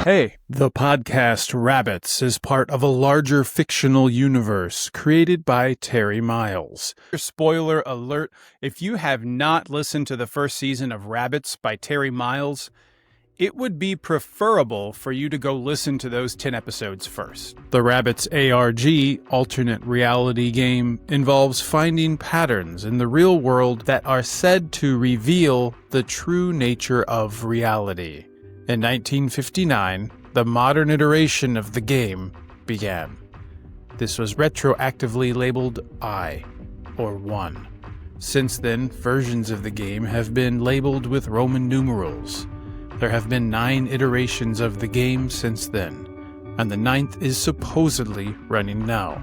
Hey, the podcast Rabbits is part of a larger fictional universe created by Terry Miles. Spoiler alert, if you have not listened to the first season of Rabbits by Terry Miles, it would be preferable for you to go listen to those 10 episodes first. The Rabbits ARG, alternate reality game, involves finding patterns in the real world that are said to reveal the true nature of reality. In 1959, the modern iteration of the game began. This was retroactively labeled I, or 1. Since then, versions of the game have been labeled with Roman numerals. There have been 9 iterations of the game since then, and the 9th is supposedly running now.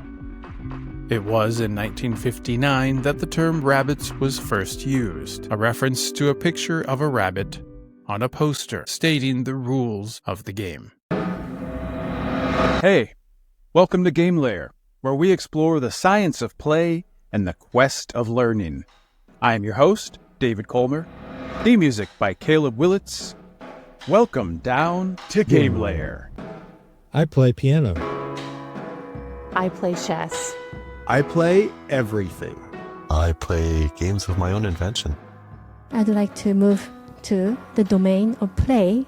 It was in 1959 that the term rabbits was first used, a reference to a picture of a rabbit on a poster stating the rules of the game. Hey, welcome to Game Layer, where we explore the science of play and the quest of learning. I am your host, David Colmer. Theme music by Caleb Willits. Welcome down to Game Layer. I play piano. I play chess. I play everything. I play games of my own invention. I'd like to move to the domain of play.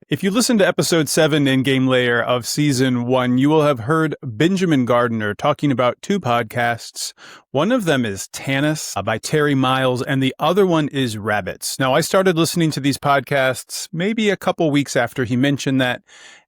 If you listen to episode 7 in Game Layer of season 1, you will have heard Benjamin Gardner talking about 2 podcasts. One of them is TANIS by Terry Miles, and the other one is Rabbits. Now, I started listening to these podcasts maybe a couple weeks after he mentioned that,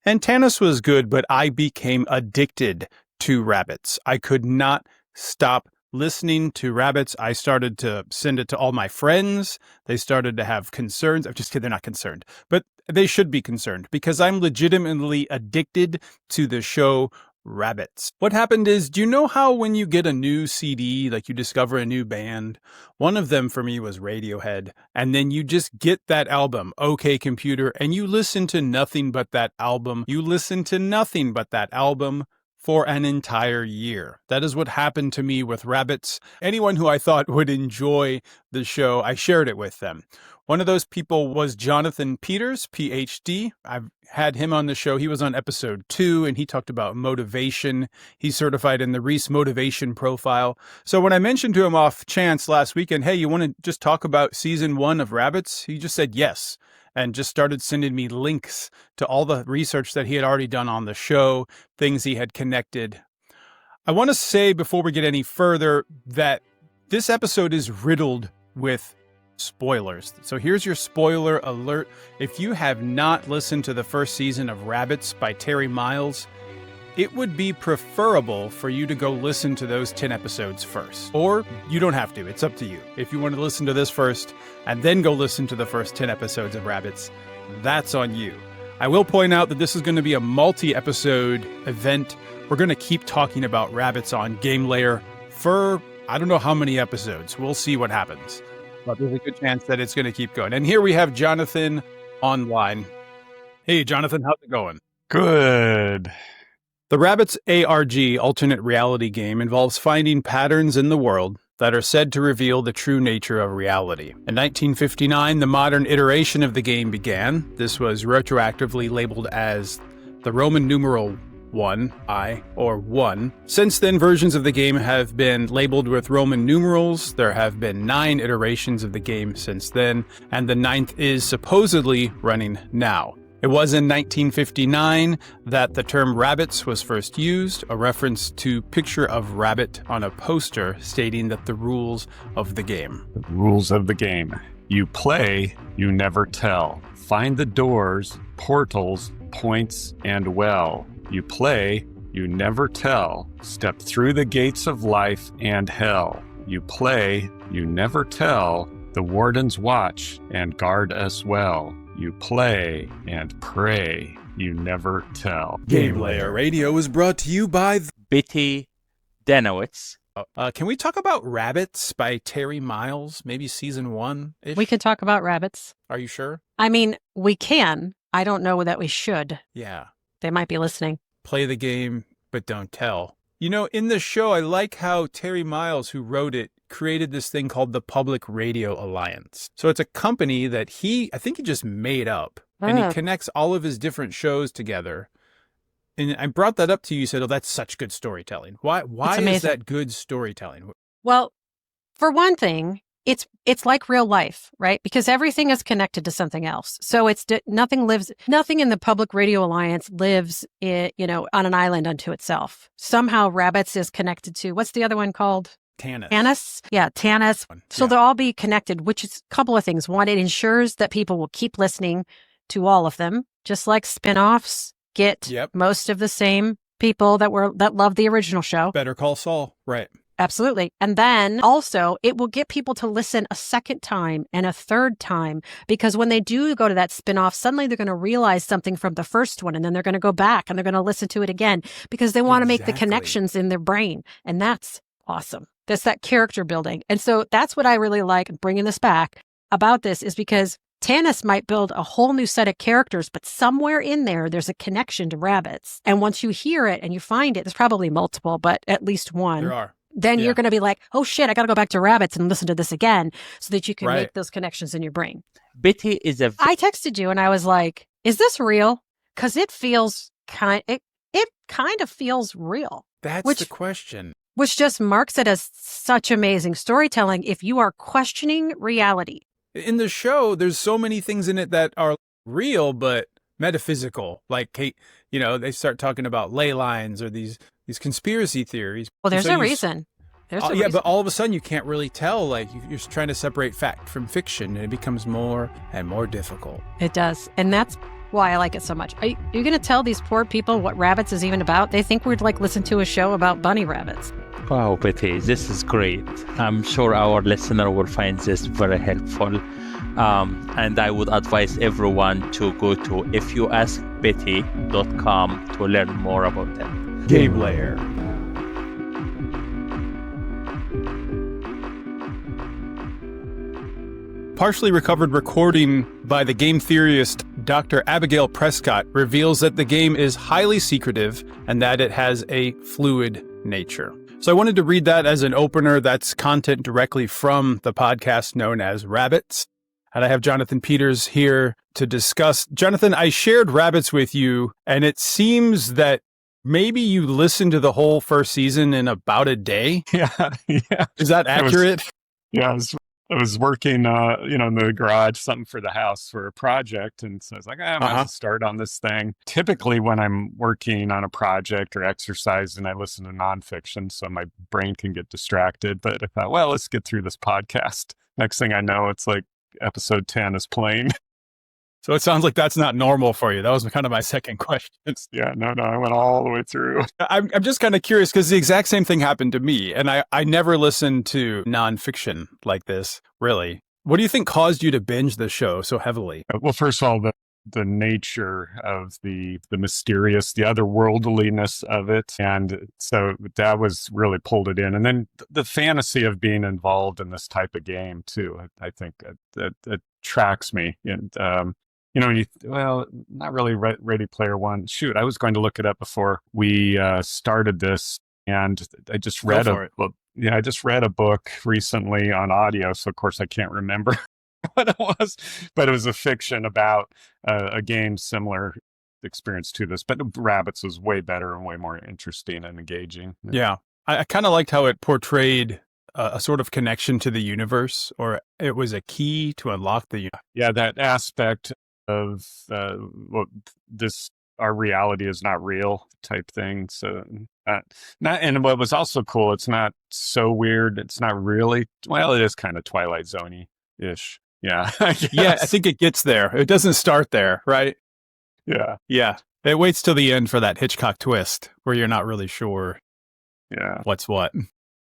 and TANIS was good, but I became addicted to Rabbits. I could not stop listening to Rabbits. I started to send it to all my friends. They started to have concerns. I'm just kidding, they're not concerned, but they should be concerned because I'm legitimately addicted to the show Rabbits. What happened is, do you know how when you get a new CD, like you discover a new band? One of them for me was Radiohead, and then you just get that album, OK Computer, and you listen to nothing but that album. You listen to nothing but that album for an entire year. That is what happened to me with Rabbits. Anyone who I thought would enjoy the show, I shared it with them. One of those people was Jonathan Peters, PhD. I've had him on the show. He was on episode 2, and he talked about motivation. He's certified in the Reese Motivation Profile. So when I mentioned to him off chance last weekend, hey, you want to just talk about season 1 of Rabbits? He just said yes, and just started sending me links to all the research that he had already done on the show, things he had connected. I want to say before we get any further that this episode is riddled with spoilers. So here's your spoiler alert. If you have not listened to the first season of Rabbits by Terry Miles, it would be preferable for you to go listen to those 10 episodes first. Or you don't have to. It's up to you. If you want to listen to this first and then go listen to the first 10 episodes of Rabbits, that's on you. I will point out that this is going to be a multi-episode event. We're going to keep talking about Rabbits on Game Layer for I don't know how many episodes. We'll see what happens. But there's a good chance that it's going to keep going. And here we have Jonathan online. Hey, Jonathan, how's it going? Good. The Rabbits ARG alternate reality game involves finding patterns in the world that are said to reveal the true nature of reality. In 1959, the modern iteration of the game began. This was retroactively labeled as the Roman numeral 1, I, or 1. Since then, versions of the game have been labeled with Roman numerals. There have been 9 iterations of the game since then, and the 9th is supposedly running now. It was in 1959 that the term rabbits was first used, a reference to picture of rabbit on a poster stating that the rules of the game. The rules of the game. You play, you never tell. Find the doors, portals, points, and well. You play, you never tell. Step through the gates of life and hell. You play, you never tell. The wardens watch and guard us well. You play and pray, you never tell. Game Layer Radio is brought to you by Bitty Denowitz. Can we talk about Rabbits by Terry Miles? Maybe season 1-ish? We can talk about rabbits. Are you sure? I mean, we can. I don't know that we should. Yeah. They might be listening. Play the game, but don't tell. You know, in the show, I like how Terry Miles, who wrote it, created this thing called the Public Radio Alliance. So it's a company that I think he just made up. and he Oh. connects all of his different shows together. And I brought that up to you. You said, "Oh, that's such good storytelling." Why is amazing. that good storytelling? Well, for one thing, it's like real life, right? Because everything is connected to something else. So nothing in the Public Radio Alliance lives on an island unto itself. Somehow Rabbits is connected to, what's the other one called? TANIS. TANIS? Yeah, TANIS. So they'll all be connected, which is a couple of things. One, it ensures that people will keep listening to all of them, just like spinoffs get most of the same people that love the original show. Better Call Saul, right? Absolutely. And then also it will get people to listen a second time and a third time, because when they do go to that spinoff, suddenly they're going to realize something from the first one, and then they're going to go back and they're going to listen to it again because they want to make the connections in their brain. And that's awesome. That's that character building. And so that's what I really like bringing this back about this, is because TANIS might build a whole new set of characters, but somewhere in there's a connection to Rabbits. And once you hear it and you find it, there's probably multiple, but at least one. There are. Then you're going to be like, oh shit, I got to go back to Rabbits and listen to this again so that you can make those connections in your brain. Betty is I texted you and I was like, is this real? Because it feels it kind of feels real. That's the question. Which just marks it as such amazing storytelling if you are questioning reality. In the show, there's so many things in it that are real, but metaphysical. Like, they start talking about ley lines or these conspiracy theories. Well, there's a reason. But all of a sudden you can't really tell. Like, you're trying to separate fact from fiction, and it becomes more and more difficult. It does. And that's why I like it so much. Are you going to tell these poor people what Rabbits is even about? They think we'd listen to a show about bunny rabbits. Wow, Betty, this is great. I'm sure our listener will find this very helpful. And I would advise everyone to go to ifyouaskbetty.com to learn more about it. Game Layer. Partially recovered recording by the game theorist Dr. Abigail Prescott reveals that the game is highly secretive and that it has a fluid nature. So I wanted to read that as an opener. That's content directly from the podcast known as Rabbits. And I have Jonathan Peters here to discuss. Jonathan, I shared Rabbits with you, and it seems that maybe you listened to the whole first season in about a day. Yeah. Is that accurate? I was working, in the garage, something for the house for a project. And so I was like, I might start on this thing. Typically when I'm working on a project or exercising, I listen to nonfiction so my brain can get distracted. But I thought, well, let's get through this podcast. Next thing I know, it's like episode 10 is playing. So it sounds like that's not normal for you. That was kind of my second question. Yeah, no, I went all the way through. I'm just kind of curious because the exact same thing happened to me. And I never listened to nonfiction like this, really. What do you think caused you to binge the show so heavily? Well, first of all, the nature of the mysterious, the otherworldliness of it. And so that was really pulled it in. And then the fantasy of being involved in this type of game too, I think that attracts me. And, not really Ready Player One. Shoot, I was going to look it up before we started this, and I just read a book recently on audio. So of course I can't remember what it was, but it was a fiction about a game similar experience to this. But Rabbits was way better and way more interesting and engaging. Yeah, I kind of liked how it portrayed a sort of connection to the universe, or it was a key to unlock the universe. Yeah, that aspect of our reality is not real type thing. So and what was also cool, it's not so weird. It's not really, well, it is kind of Twilight Zone-y-ish. Yeah. I think it gets there. It doesn't start there, right? Yeah. Yeah. It waits till the end for that Hitchcock twist where you're not really sure what's what.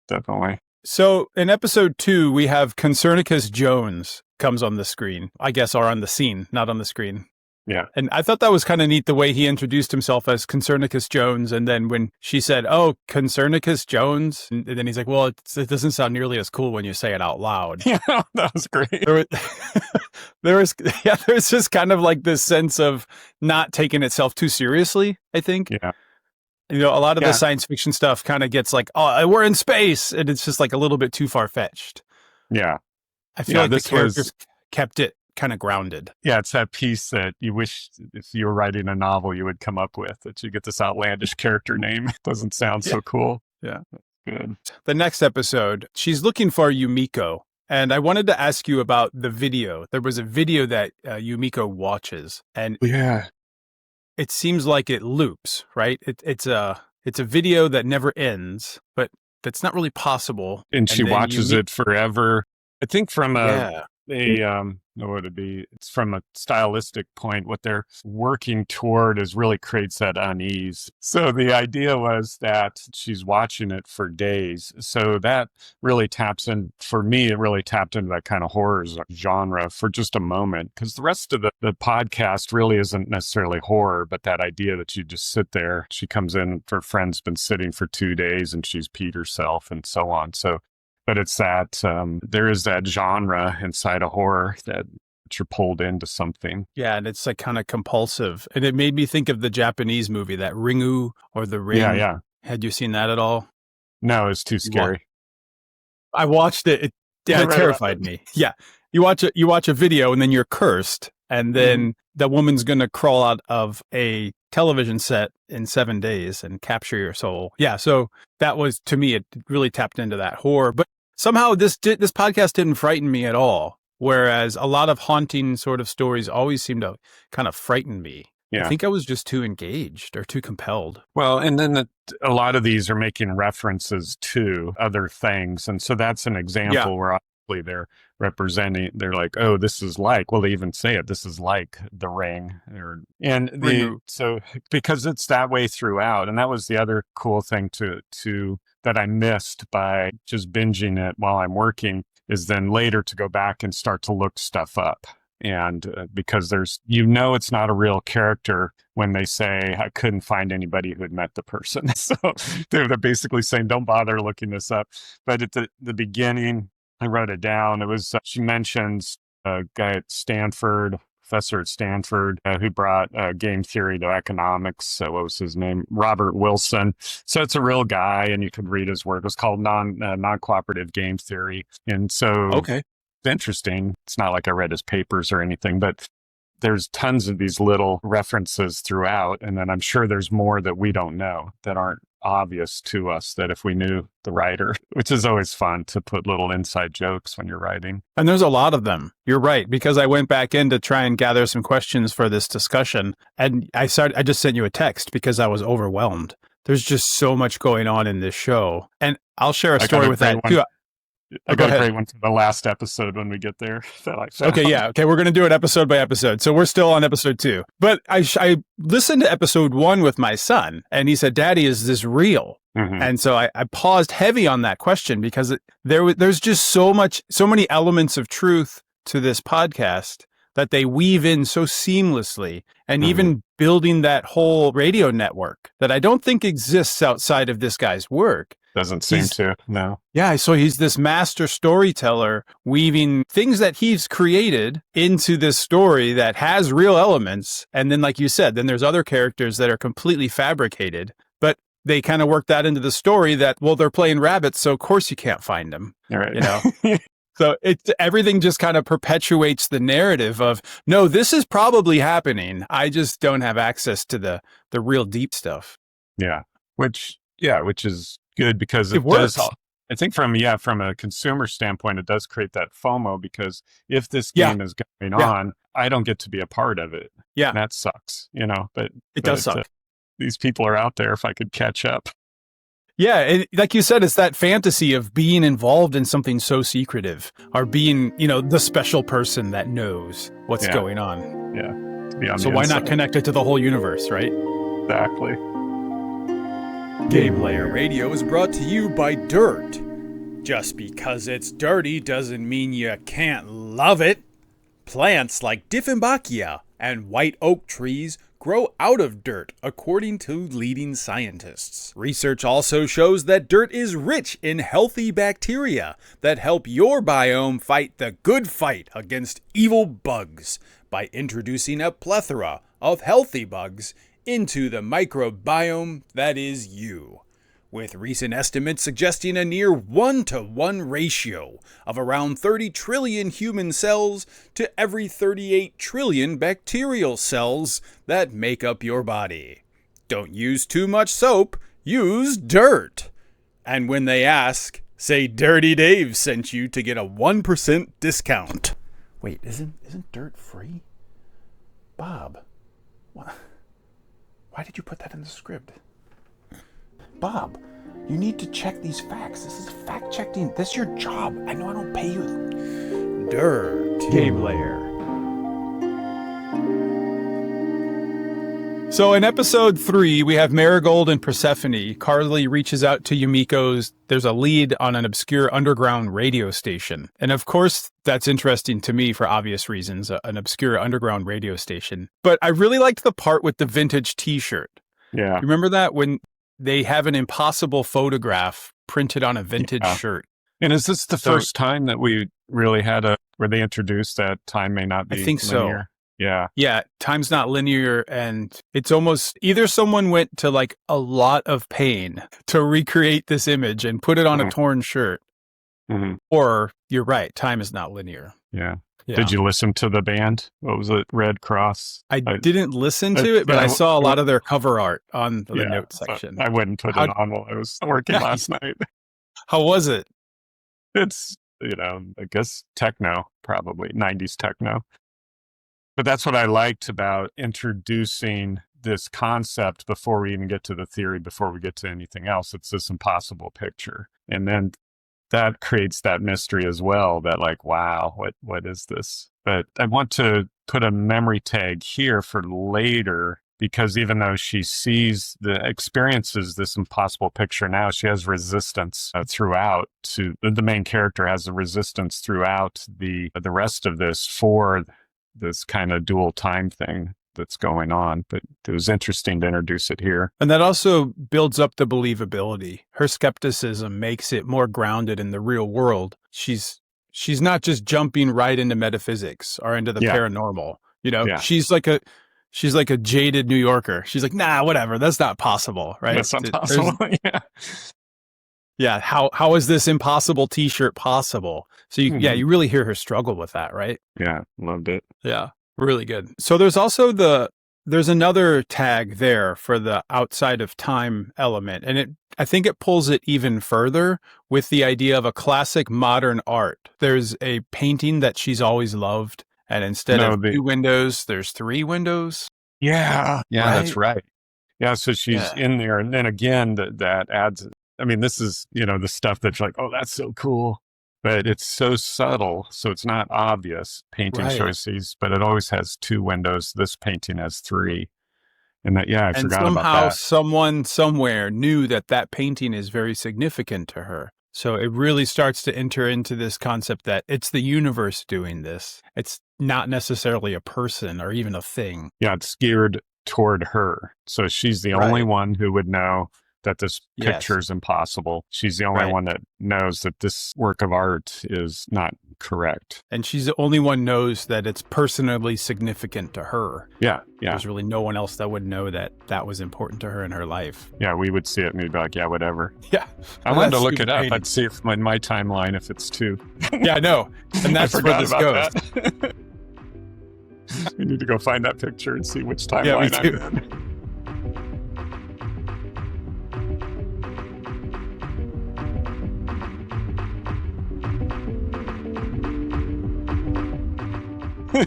Definitely. So in episode 2, we have Concernicus Jones comes on the screen, I guess, or on the scene, not on the screen. Yeah. And I thought that was kind of neat the way he introduced himself as Concernicus Jones. And then when she said, oh, Concernicus Jones, and then he's like, well, it doesn't sound nearly as cool when you say it out loud. Yeah, that was great. There was just kind of like this sense of not taking itself too seriously, I think. Yeah. A lot of the science fiction stuff kind of gets like, oh, we're in space. And it's just like a little bit too far-fetched. Yeah. I feel like the characters kept it kind of grounded. Yeah, it's that piece that you wish if you were writing a novel you would come up with, that you get this outlandish character name. It doesn't sound so cool. Yeah. Good. The next episode, she's looking for Yumiko. And I wanted to ask you about the video. There was a video that Yumiko watches, and Yeah. it seems like it loops, right? It's a video that never ends, but that's not really possible. And she then watches it forever. I think from what would it be? It's from a stylistic point. What they're working toward is really creates that unease. So the idea was that she's watching it for days. So that really taps in, for me, it really tapped into that kind of horror genre for just a moment. Because the rest of the podcast really isn't necessarily horror, but that idea that you just sit there. She comes in, her friend's been sitting for 2 days and she's peed herself and so on. So but it's that there is that genre inside of horror that you're pulled into something. Yeah, and it's like kind of compulsive. And it made me think of the Japanese movie, that Ringu or The Ring. Yeah. Had you seen that at all? No, it's too scary. I watched it. It terrified me. Yeah. You watch a video and then you're cursed. And then the woman's going to crawl out of a television set in 7 days and capture your soul. Yeah. So that was, to me, it really tapped into that horror. But somehow this podcast didn't frighten me at all. Whereas a lot of haunting sort of stories always seem to kind of frighten me. Yeah. I think I was just too engaged or too compelled. Well, and then a lot of these are making references to other things. And so that's an example where obviously they're representing, they're like, oh, this is like, well, they even say it, this is like The Ring. So because it's that way throughout. And that was the other cool thing to that I missed by just binging it while I'm working, is then later to go back and start to look stuff up. And because there's, it's not a real character when they say, I couldn't find anybody who had met the person. So they're basically saying, don't bother looking this up. But at the beginning, I wrote it down. It was, she mentions a guy at Stanford, professor at Stanford, who brought game theory to economics. What was his name? Robert Wilson. So it's a real guy, and you could read his work. It was called non-cooperative game theory. And so it's interesting. It's not like I read his papers or anything, but there's tons of these little references throughout. And then I'm sure there's more that we don't know that aren't obvious to us, that if we knew the writer, which is always fun to put little inside jokes when you're writing. And there's a lot of them. You're right, because I went back in to try and gather some questions for this discussion. And I just sent you a text because I was overwhelmed. There's just so much going on in this show. And I'll share a story with that too. I got a great one for the last episode when we get there. That I found. Okay, we're going to do it episode by episode. So we're still on episode 2. But I listened to episode 1 with my son, and he said, Daddy, is this real? Mm-hmm. And so I paused heavy on that question because there's just so many elements of truth to this podcast that they weave in so seamlessly, and even building that whole radio network that I don't think exists outside of this guy's work. Doesn't seem to, no. Yeah, so he's this master storyteller weaving things that he's created into this story that has real elements. And then, like you said, then there's other characters that are completely fabricated, but they kind of work that into the story that, well, they're playing rabbits, so of course you can't find them. All right. You know? So everything just kind of perpetuates the narrative of, no, this is probably happening. I just don't have access to the real deep stuff. Yeah, which is good because it works. I think from a consumer standpoint, it does create that FOMO, because if this game is going on, I don't get to be a part of it. Yeah. And that sucks, but it does suck. These people are out there if I could catch up. Yeah, and like you said, it's that fantasy of being involved in something so secretive, or being, the special person that knows what's going on. Yeah. To be on so why not connect it to the whole universe, right? Exactly. Game Layer Radio is brought to you by Dirt. Just because it's dirty doesn't mean you can't love it. Plants like Dieffenbachia and white oak trees grow out of dirt, according to leading scientists. Research also shows that dirt is rich in healthy bacteria that help your biome fight the good fight against evil bugs by introducing a plethora of healthy bugs into the microbiome that is you. with recent estimates suggesting a near 1-to-1 ratio of around 30 trillion human cells to every 38 trillion bacterial cells that make up your body. Don't use too much soap, use dirt. And when they ask, say Dirty Dave sent you to get a 1% discount. Wait, isn't dirt free? Bob, why did you put that in the script? Bob, you need to check these facts. This is fact-checking. This is your job. I know I don't pay you. Dirt. Game layer. So in episode 3, we have Marigold and Persephone. Carly reaches out to Yumiko's. There's a lead on an obscure underground radio station. And of course, that's interesting to me for obvious reasons, an obscure underground radio station. But I really liked the part with the vintage t-shirt. Yeah. Remember that when they have an impossible photograph printed on a vintage shirt? And is this the first time that we really had where they introduced that time may not be I think linear? So. Yeah. Yeah, time's not linear, and it's almost either someone went to like a lot of pain to recreate this image and put it on a torn shirt, or you're right, time is not linear. Yeah. Did you listen to the band? What was it? Red Cross? I didn't listen to it, but I saw a lot of their cover art on the note section. I wouldn't put it on while I was working last night. How was it? It's, I guess techno, probably 90s techno. But that's what I liked about introducing this concept before we even get to the theory, before we get to anything else. It's this impossible picture. And then that creates that mystery as well, that like, wow, what is this? But I want to put a memory tag here for later, because even though she experiences this impossible picture now, she has resistance throughout. The main character has a resistance throughout the rest of this for this kind of dual time thing that's going on. But it was interesting to introduce it here. And that also builds up the believability. Her skepticism makes it more grounded in the real world. She's not just jumping right into metaphysics or into the paranormal. She's like a jaded New Yorker. She's like, nah, whatever. That's not possible, right? That's not possible. Yeah. Yeah. How is this impossible t-shirt possible? So you really hear her struggle with that, right? Yeah. Loved it. Yeah. Really good. So there's also there's another tag there for the outside of time element. And I think it pulls it even further with the idea of a classic modern art. There's a painting that she's always loved. And instead of 2 windows, there's 3 windows. Yeah. Yeah, right? That's right. Yeah. So she's in there. And then again, that adds, this is, the stuff that's like, oh, that's so cool. But it's so subtle, so it's not obvious painting choices, but it always has 2 windows. This painting has 3. And I forgot about that. And somehow someone somewhere knew that painting is very significant to her. So it really starts to enter into this concept that it's the universe doing this. It's not necessarily a person or even a thing. Yeah, it's geared toward her. So she's the only one who would know that this picture is impossible. She's the only one that knows that this work of art is not correct. And she's the only one knows that it's personally significant to her. Yeah. There's really no one else that would know that was important to her in her life. Yeah, we would see it and we'd be like, yeah, whatever. Yeah. I wanted to look it up. I'd see if in my timeline if it's 2. Yeah, I know. And that's where this goes. We need to go find that picture and see which timeline I'm in.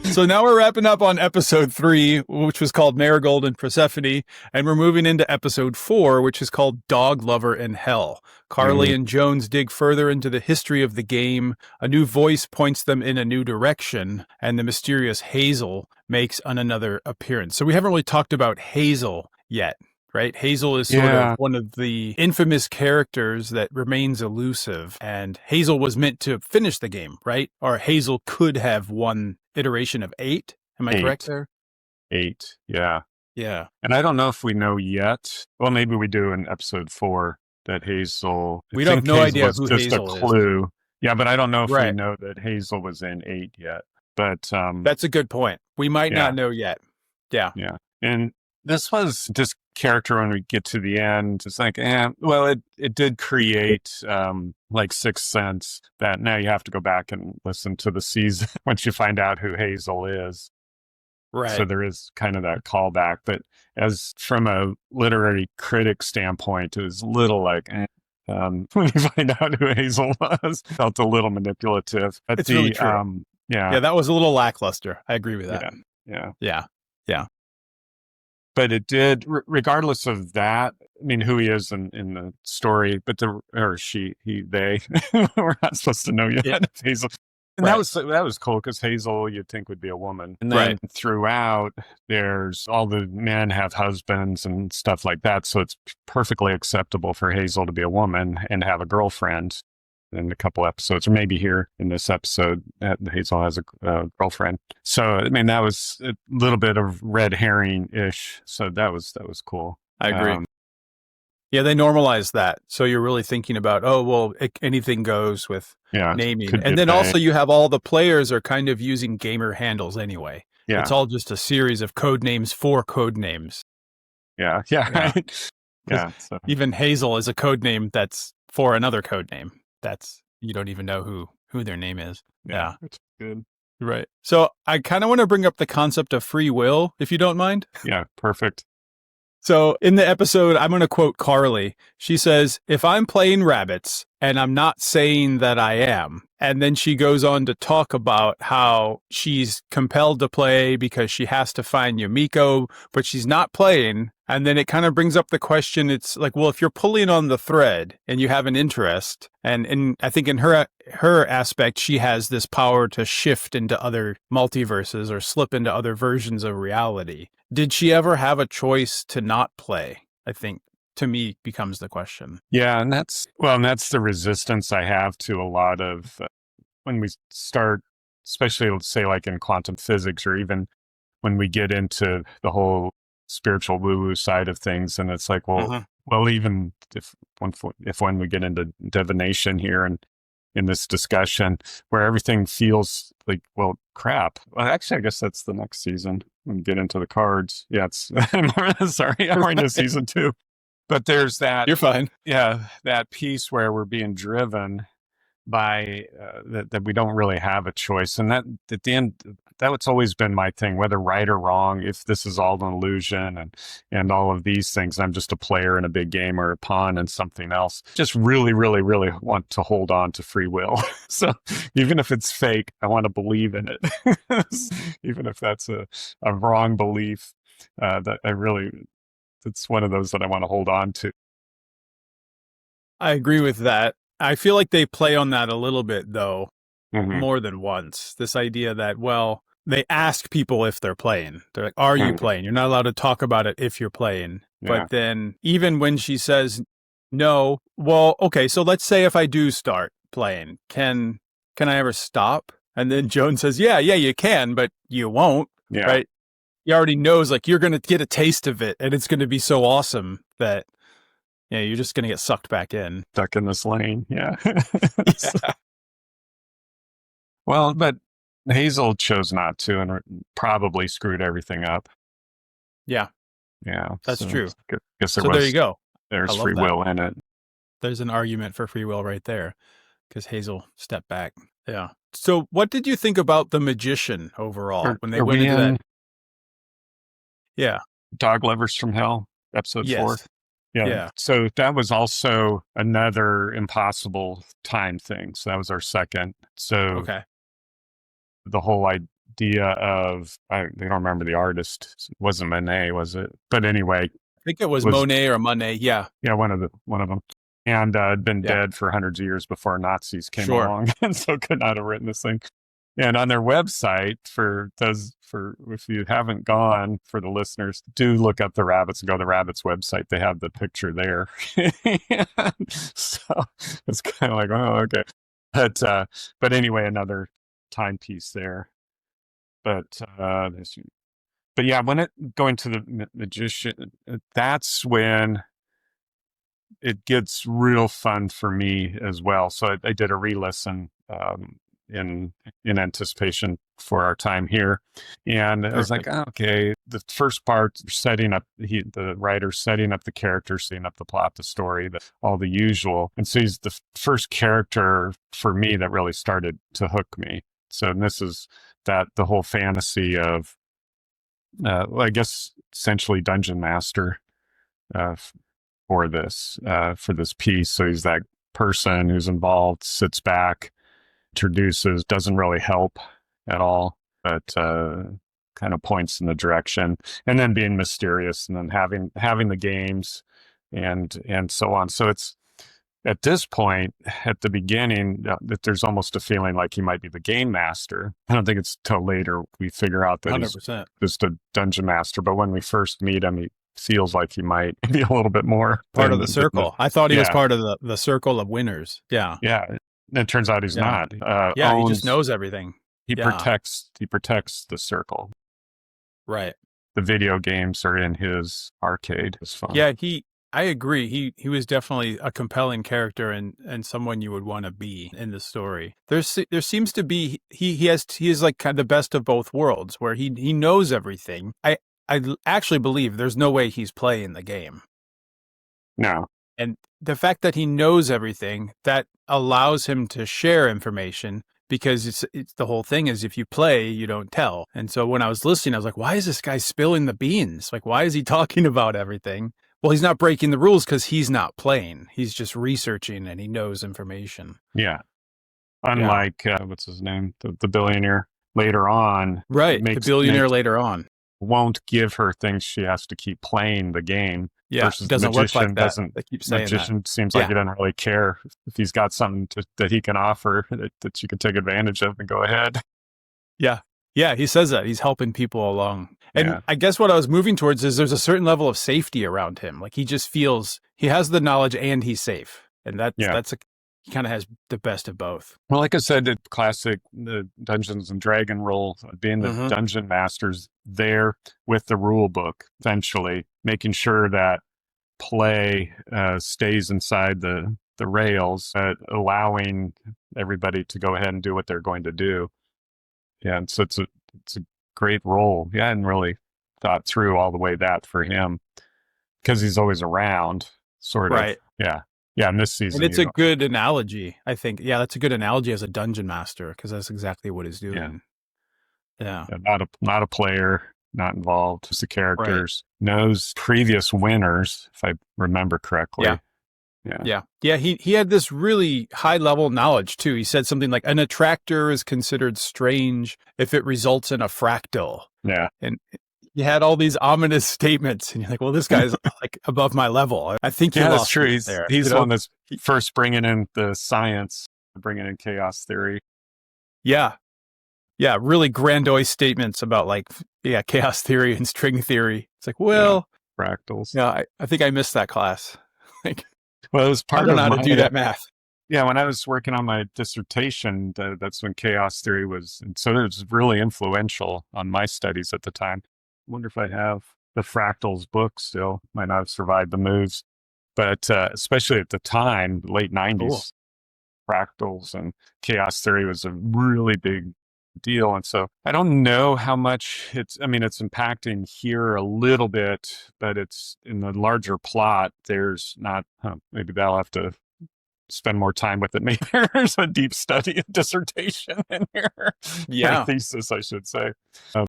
So now we're wrapping up on episode 3, which was called Marigold and Persephone, and we're moving into episode 4, which is called Dog Lover in Hell. Carly and Jones dig further into the history of the game. A new voice points them in a new direction, and the mysterious Hazel makes another appearance. So we haven't really talked about Hazel yet. Right? Hazel is sort of one of the infamous characters that remains elusive, and Hazel was meant to finish the game, right? Or Hazel could have one iteration of 8. Am I correct there? 8, yeah. Yeah. And I don't know if we know yet. Well, maybe we do in episode 4 that Hazel... We don't have no idea who Hazel is. Just a clue. Yeah, but I don't know if we know that Hazel was in 8 yet. But that's a good point. We might not know yet. Yeah. Yeah. And This was this character when we get to the end. It's like, well, it did create like Sixth Sense that now you have to go back and listen to the season once you find out who Hazel is. Right. So there is kind of that callback. But as from a literary critic standpoint, it was a little like, when you find out who Hazel was, felt a little manipulative. But It's really true. Yeah, that was a little lackluster. I agree with that. Yeah. But it did, regardless of that, I mean, who he is in the story, but they, we're not supposed to know yet if Hazel. And that was cool because Hazel, you'd think, would be a woman. And then throughout, there's all the men have husbands and stuff like that. So it's perfectly acceptable for Hazel to be a woman and have a girlfriend. In a couple episodes, or maybe here in this episode, Hazel has a girlfriend. So, I mean, that was a little bit of red herring-ish. So that was cool. I agree. Yeah, they normalized that. So you're really thinking about, anything goes with naming. And then also you have all the players are kind of using gamer handles anyway. Yeah. It's all just a series of code names for code names. Yeah. Right. Yeah. So. Even Hazel is a code name that's for another code name. That's, you don't even know who their name is. Yeah. It's good. Right. So I kind of want to bring up the concept of free will, if you don't mind. Yeah, perfect. So in the episode, I'm going to quote Carly. She says, if I'm playing rabbits and I'm not saying that I am, and then she goes on to talk about how she's compelled to play because she has to find Yumiko, but she's not playing. And then it kind of brings up the question. It's like, well, if you're pulling on the thread and you have an interest, and I think in her aspect, she has this power to shift into other multiverses or slip into other versions of reality. Did she ever have a choice to not play? I think to me becomes the question. Yeah. And that's the resistance I have to a lot of when we start, especially let's say like in quantum physics, or even when we get into the whole spiritual woo-woo side of things. And it's like, well, even if when we get into divination here and in this discussion where everything feels like, well, crap. Well, actually, I guess that's the next season when we get into the cards. Yeah, sorry, I'm into season 2. But there's that. You're fine. Yeah, that piece where we're being driven by that we don't really have a choice. And that at the end, that's always been my thing, whether right or wrong, if this is all an illusion and all of these things, I'm just a player in a big game or a pawn in something else. Just really, really, really want to hold on to free will. So even if it's fake, I want to believe in it. Even if that's a wrong belief, it's one of those that I want to hold on to. I agree with that. I feel like they play on that a little bit, though, more than once. This idea that, well, they ask people if they're playing. They're like, are you playing? You're not allowed to talk about it if you're playing. Yeah. But then even when she says no, well, okay, so let's say if I do start playing, can I ever stop? And then Joan says, yeah, you can, but you won't, right? He already knows, like, you're going to get a taste of it, and it's going to be so awesome that you're just going to get sucked back in. Stuck in this lane, yeah. Well, but Hazel chose not to and probably screwed everything up. Yeah. Yeah. That's true. There you go. There's free will in it. There's an argument for free will right there because Hazel stepped back. Yeah. So what did you think about the magician overall when they went into that? Yeah. Dog Lovers from Hell, episode 4. Yeah. So that was also another impossible time thing. So that was our second. So the whole idea of, I don't remember the artist. It wasn't Monet, was it? But anyway. I think it was Monet or Monet. Yeah. Yeah. One of them. And had been dead for hundreds of years before Nazis came along. And so could not have written this thing. And on their website, if you haven't gone, for the listeners, do look up the Rabbits and go to the Rabbits website. They have the picture there. So it's kind of like, oh, okay. But anyway, another timepiece there. But yeah, when going to the magician, that's when it gets real fun for me as well. So I did a re-listen in anticipation for our time here. And I was like, oh, okay, the first part setting up the writer setting up the character, setting up the plot, the story, all the usual. And so he's the first character for me that really started to hook me. So and this is that the whole fantasy of I guess essentially dungeon master for this piece. So he's that person who's involved, sits back, introduces, doesn't really help at all, but kind of points in the direction, and then being mysterious, and then having the games and so on. So it's at this point at the beginning that there's almost a feeling like he might be the game master. I don't think it's till later we figure out that 100%. He's just a dungeon master, but when we first meet him, he feels like he might be a little bit more part of the circle. I thought he was part of the circle of winners. Yeah. It turns out he's not. He just knows everything. He protects the circle. Right. The video games are in his arcade. It's fun. Yeah, I agree. He was definitely a compelling character and someone you would want to be in the story. There seems to be he is like kind of the best of both worlds, where he knows everything. I actually believe there's no way he's playing the game. No. And the fact that he knows everything, that allows him to share information, because it's the whole thing is if you play, you don't tell. And so when I was listening, I was like, why is this guy spilling the beans? Like, why is he talking about everything? Well, he's not breaking the rules because he's not playing. He's just researching and he knows information. Yeah. Unlike, what's his name? The billionaire later on. Right. The billionaire later on. Won't give her things. She has to keep playing the game. Yeah, it doesn't work like that. They keep saying magician seems like he doesn't really care if he's got something that he can offer that she can take advantage of, and go ahead. Yeah, he says that. He's helping people along. And I guess what I was moving towards is there's a certain level of safety around him. Like he just feels he has the knowledge and he's safe. And he kind of has the best of both. Well, like I said, the classic Dungeons and Dragon role, being the dungeon masters there with the rule book, eventually making sure that play stays inside the rails, allowing everybody to go ahead and do what they're going to do. Yeah, and so it's a great role. Yeah, I hadn't really thought through all the way that for him, because he's always around, sort of. Right. Yeah. Yeah, in this season. And it's a good analogy, I think. Yeah, that's a good analogy as a dungeon master, because that's exactly what he's doing. Yeah. Not a player, not involved. Just the characters. Right. Knows previous winners, if I remember correctly. Yeah. He had this really high level knowledge too. He said something like, an attractor is considered strange if it results in a fractal. Yeah. And you had all these ominous statements, and you're like, well, this guy's like above my level. I think that's true. He's the one that's first bringing in the science, bringing in chaos theory. Yeah, really grandiose statements about chaos theory and string theory. It's like, well, fractals. Yeah, I think I missed that class. Well, it was part of I don't know how to do that math. Yeah, when I was working on my dissertation, that's when chaos theory was, and so it was really influential on my studies at the time. Wonder if I have the fractals book still. Might not have survived the moves, but especially at the time, late 90s, fractals and chaos theory was a really big deal. And so I don't know how much it's impacting here a little bit, but it's in the larger plot. There's not, maybe that'll have to spend more time with it. Maybe there's a deep study dissertation in here. Yeah. Or thesis, I should say.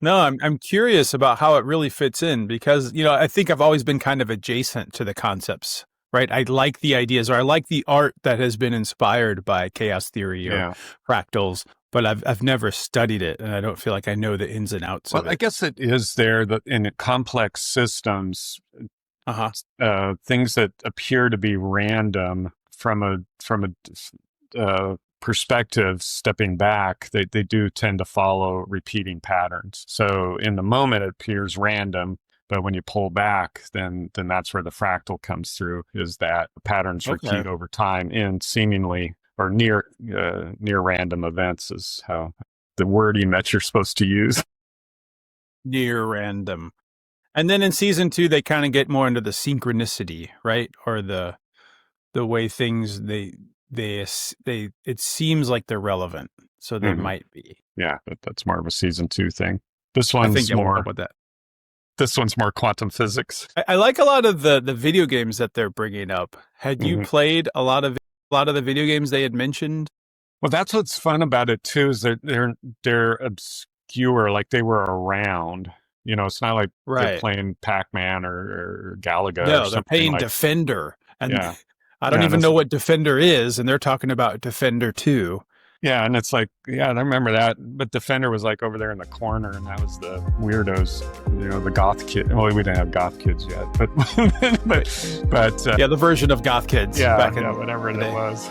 No, I'm curious about how it really fits in, because, I think I've always been kind of adjacent to the concepts, right? I like the ideas, or I like the art that has been inspired by chaos theory or fractals, but I've never studied it, and I don't feel like I know the ins and outs of it. I guess it is there that in complex systems, things that appear to be random from a perspective, stepping back, they do tend to follow repeating patterns. So in the moment, it appears random, but when you pull back, then that's where the fractal comes through, is that patterns repeat over time in seemingly or near random events, is how the wording that you're supposed to use. Near random. And then in season 2, they kind of get more into the synchronicity, right? Or the way things it seems like they're relevant. So they Mhm. might be. Yeah, but that's more of a season 2 thing. This I think one's we'll more. help with that. This one's more quantum physics. I like a lot of the video games that they're bringing up. Had you Mhm. played a lot of the video games they had mentioned? Well, that's what's fun about it too. Is they're obscure, like they were around. You know, it's not like they're Right. playing Pac-Man or Galaga or No, they're something paying like. Defender, and Yeah. I don't Yeah, even that's- know what Defender is, and they're talking about Defender 2. Yeah, and it's like, yeah, I remember that. But Defender was like over there in the corner, and that was the weirdos, you know, the goth kid. Well, we didn't have goth kids yet, but Yeah, the version of Goth Kids. yeah, back in yeah, whatever the it day. was.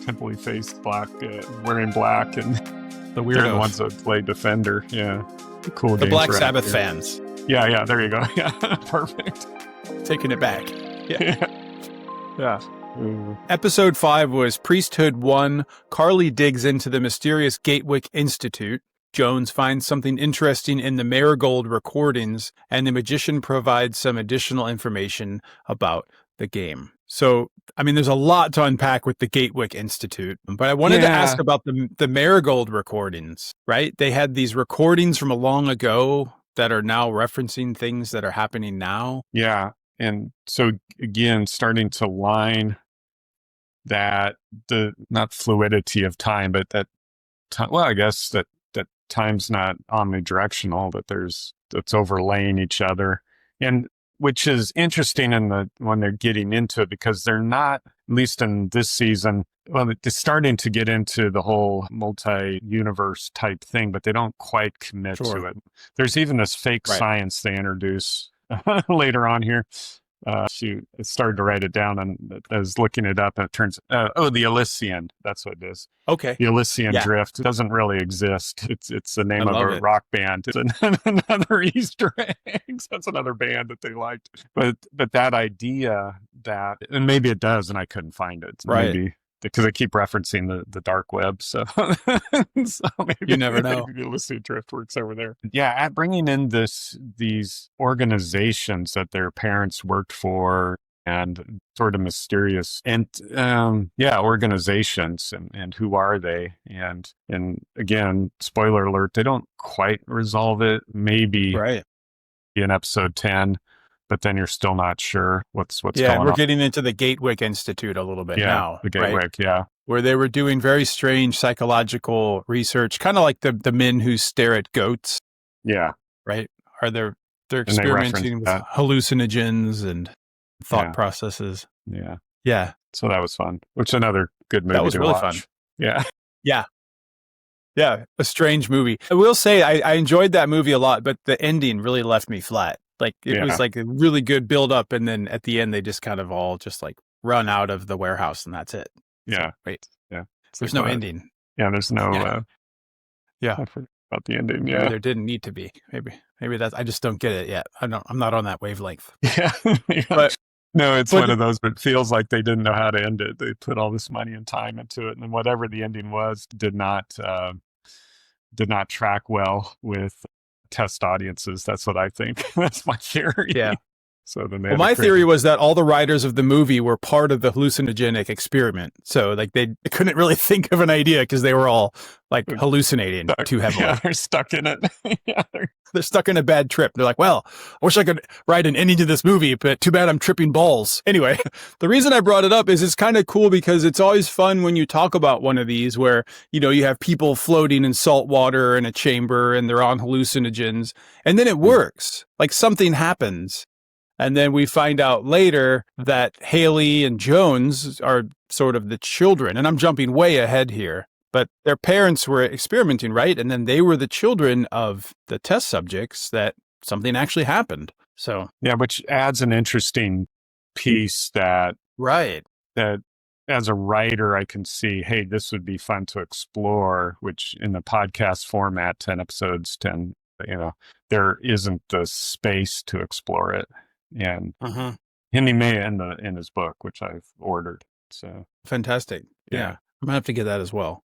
Simply faced black, wearing black, and The they're the weirdos. ones that play Defender. Yeah, cool. The games Black around Sabbath here. fans. Yeah, there you go. Yeah, perfect. Taking it back. Yeah. Yeah. Episode 5 was Priesthood 1. Carly digs into the mysterious Gatewick Institute. Jones finds something interesting in the Marigold recordings, and the magician provides some additional information about the game. So, I mean, there's a lot to unpack with the Gatewick Institute, but I wanted to ask about the Marigold recordings, right? They had these recordings from a long ago that are now referencing things that are happening now. Yeah. And so again, starting to line that the not fluidity of time, but that time, well, I guess that time's not omnidirectional, that that's overlaying each other. And which is interesting when they're getting into it, because they're not, at least in this season, well, they're starting to get into the whole multi-universe type thing, but they don't quite commit to it. There's even this fake science they introduce later on here. Shoot, I started to write it down, and I was looking it up, and it turns, the Elysian, that's what it is. Okay. The Elysian Drift doesn't really exist. It's the name of a rock band. It's another Easter eggs. That's another band that they liked. But that idea that, and maybe it does, and I couldn't find it. Right. Maybe because I keep referencing the dark web. So, so maybe you never know. Maybe the Elysian Drift works over there. Yeah, at bringing in these organizations that their parents worked for, and sort of mysterious and organizations, and who are they, and again, spoiler alert, they don't quite resolve it, maybe in episode 10, but then you're still not sure what's going on. We're getting into the Gatewick Institute a little bit now. The Gatewick, where they were doing very strange psychological research, kind of like the men who stare at goats. Right. They're experimenting with hallucinogens and thought processes. Yeah. So that was fun. Which is another good movie. That was really watch. fun. Yeah. A strange movie. I will say I enjoyed that movie a lot, but the ending really left me flat. Like it was like a really good build up, and then at the end they just kind of all just like run out of the warehouse, and that's it. Yeah. So, wait. Yeah. There's no ending. Yeah. There's no. I forgot about the ending. Yeah. Maybe there didn't need to be. Maybe that's. I just don't get it yet. I'm not on that wavelength. Yeah. But no, it's one of those, but it feels like they didn't know how to end it. They put all this money and time into it, and then whatever the ending was did not track well with test audiences. That's what I think. That's my theory. Yeah. So then my theory was that all the writers of the movie were part of the hallucinogenic experiment. So like they couldn't really think of an idea because they were all like hallucinating too heavily. Yeah, they're stuck in it. They're stuck in a bad trip. They're like, well, I wish I could write an ending to this movie, but too bad I'm tripping balls. Anyway, the reason I brought it up is it's kind of cool because it's always fun when you talk about one of these where, you have people floating in salt water in a chamber and they're on hallucinogens, and then it works. Like something happens. And then we find out later that Haley and Jones are sort of the children. And I'm jumping way ahead here. But their parents were experimenting, right? And then they were the children of the test subjects that something actually happened. So yeah, which adds an interesting piece that as a writer, I can see, hey, this would be fun to explore, which in the podcast format, 10 episodes, 10, there isn't the space to explore it. And he may in his book, which I've ordered. So fantastic. Yeah. I'm going to have to get that as well.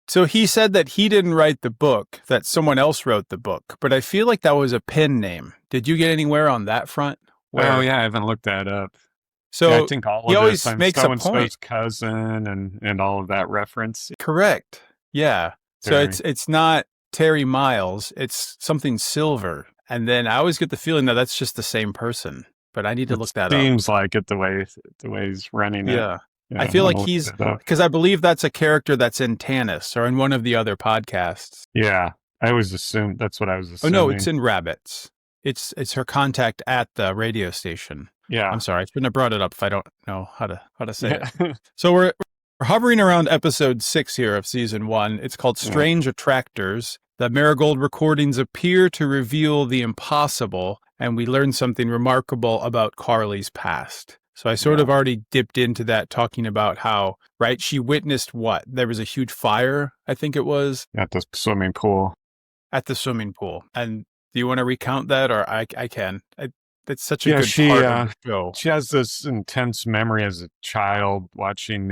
So he said that he didn't write the book, that someone else wrote the book, but I feel like that was a pen name. Did you get anywhere on that front? Oh, yeah, I haven't looked that up. So yeah, I think all he of always this, I'm makes a so-and-so's point. cousin and all of that reference. Correct. Yeah. So Terry. it's not Terry Miles, it's something Silver. And then I always get the feeling that that's just the same person, but I need to look that up. Seems like it the way he's running it. Yeah. I feel like he's, because I believe that's a character that's in TANIS or in one of the other podcasts. Yeah. I always assumed that's what I was assuming. Oh, no, it's in Rabbits. It's her contact at the radio station. Yeah. I'm sorry. I shouldn't have brought it up if I don't know how to say it. So we're hovering around episode 6 here of season 1. It's called Strange Attractors. The Marigold recordings appear to reveal the impossible, and we learn something remarkable about Carly's past. So I sort of already dipped into that, talking about how, right, she witnessed what? There was a huge fire, I think it was. At the swimming pool. At the swimming pool. And do you want to recount that, or I can? It's such a good part of the show. She has this intense memory as a child watching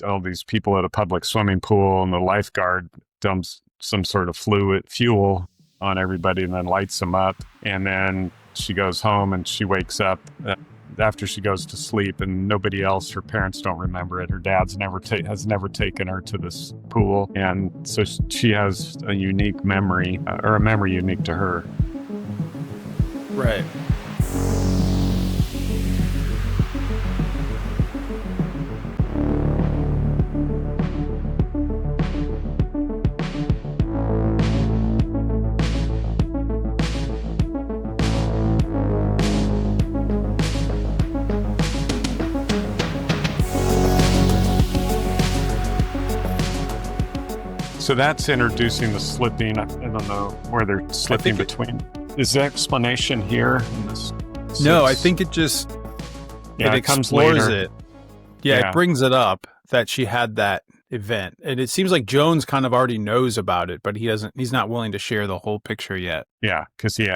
all these people at a public swimming pool, and the lifeguard dumps some sort of fuel on everybody and then lights them up. And then she goes home and she wakes up after she goes to sleep, and nobody else, her parents don't remember it. Her dad's has never taken her to this pool. And so she has a unique memory, or a memory unique to her. Right. So that's introducing the slipping. I don't know where they're slipping between. Is the explanation here in this? No, I think it just it comes explores later. it. Yeah, it brings it up that she had that event. And it seems like Jones kind of already knows about it, but he's not willing to share the whole picture yet. Yeah, because he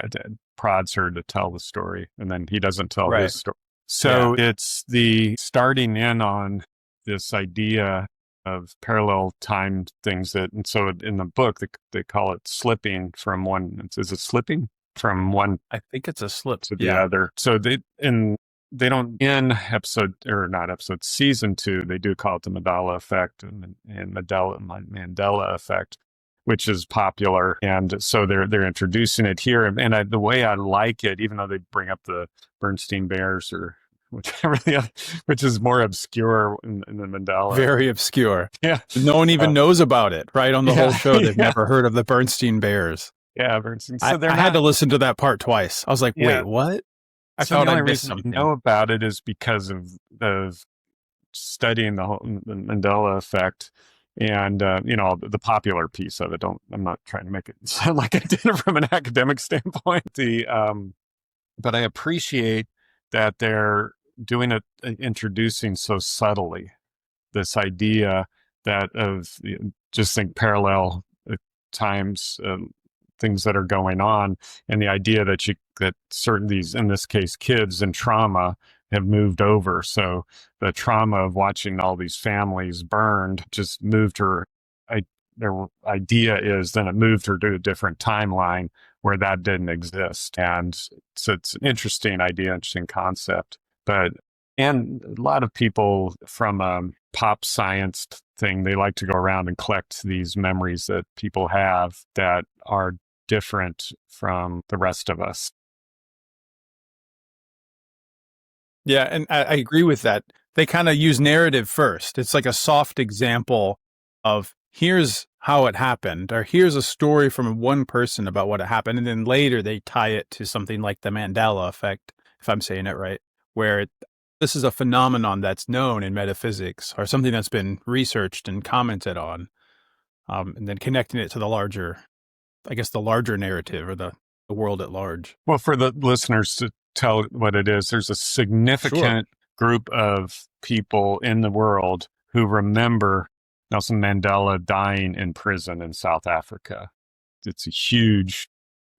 prods her to tell the story, and then he doesn't tell his story. So it's the starting in on this idea of parallel time things and so in the book they call it slipping from one. Is it slipping from one? I think it's a slip to the other. So they don't in season 2 they do call it the Mandela effect and Mandela effect, which is popular, and so they're introducing it here. And the way I like it, even though they bring up the Bernstein Bears or which is more obscure in the Mandela. Very obscure. Yeah. No one even knows about it, right? On the whole show, they've never heard of the Bernstein Bears. Yeah, Bernstein. So I had to listen to that part twice. I was like, wait, what? I thought the only I missed something. I know about it is because of studying the Mandela effect and, the popular piece of it. I'm not trying to make it sound like I did it from an academic standpoint. But I appreciate that they're doing it, introducing so subtly this idea that of just think parallel times, things that are going on, and the idea that certain these, in this case, kids in trauma have moved over. So the trauma of watching all these families burned just moved her. Their idea is then it moved her to a different timeline where that didn't exist. And so it's an interesting idea, interesting concept. And a lot of people from a pop science thing, they like to go around and collect these memories that people have that are different from the rest of us. Yeah, and I agree with that. They kind of use narrative first. It's like a soft example of here's how it happened, or here's a story from one person about what happened. And then later they tie it to something like the Mandela effect, if I'm saying it right, where this is a phenomenon that's known in metaphysics or something that's been researched and commented on, and then connecting it to the larger narrative or the world at large. Well, for the listeners to tell what it is, there's a significant group of people in the world who remember Nelson Mandela dying in prison in South Africa. It's a huge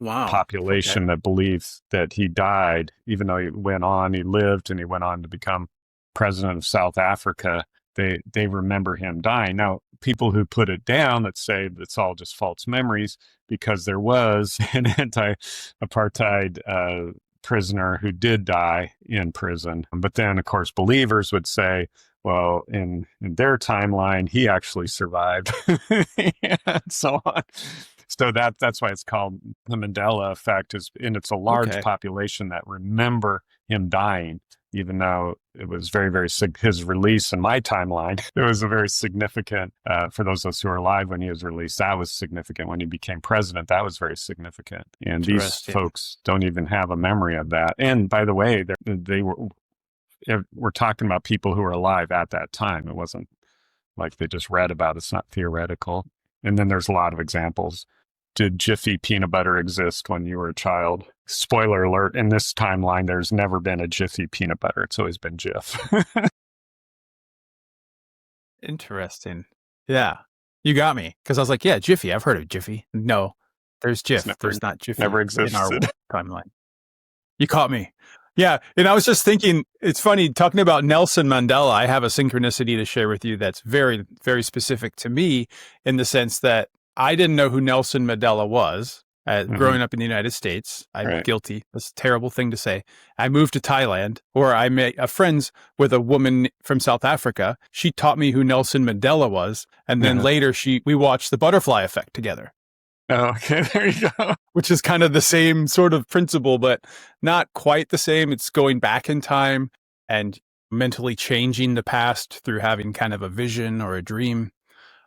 population that believes that he died, even though he lived and he went on to become president of South Africa. they remember him dying. Now, people who put it down that say it's all just false memories because there was an anti-apartheid prisoner who did die in prison. But then, of course, believers would say, well, in their timeline, he actually survived, and so on. So that's why it's called the Mandela effect. And it's a large population that remember him dying, even though it was very, very his release in my timeline. It was a very significant, for those of us who are alive when he was released, that was significant. When he became president, that was very significant. And these folks don't even have a memory of that. And by the way, we're talking about people who were alive at that time. It wasn't like they just read about it. It's not theoretical. And then there's a lot of examples. Did Jiffy peanut butter exist when you were a child? Spoiler alert, in this timeline, there's never been a Jiffy peanut butter. It's always been Jif. Interesting. Yeah. You got me. Because I was like, yeah, Jiffy. I've heard of Jiffy. No, there's Jif. There's not Jiffy. Never existed. In our timeline. You caught me. Yeah. And I was just thinking, it's funny, talking about Nelson Mandela, I have a synchronicity to share with you that's very, very specific to me in the sense that I didn't know who Nelson Mandela was growing up in the United States. I'm guilty. That's a terrible thing to say. I moved to Thailand, where I made friends with a woman from South Africa. She taught me who Nelson Mandela was. And then later we watched The Butterfly Effect together. Oh, okay. There you go. Which is kind of the same sort of principle, but not quite the same. It's going back in time and mentally changing the past through having kind of a vision or a dream.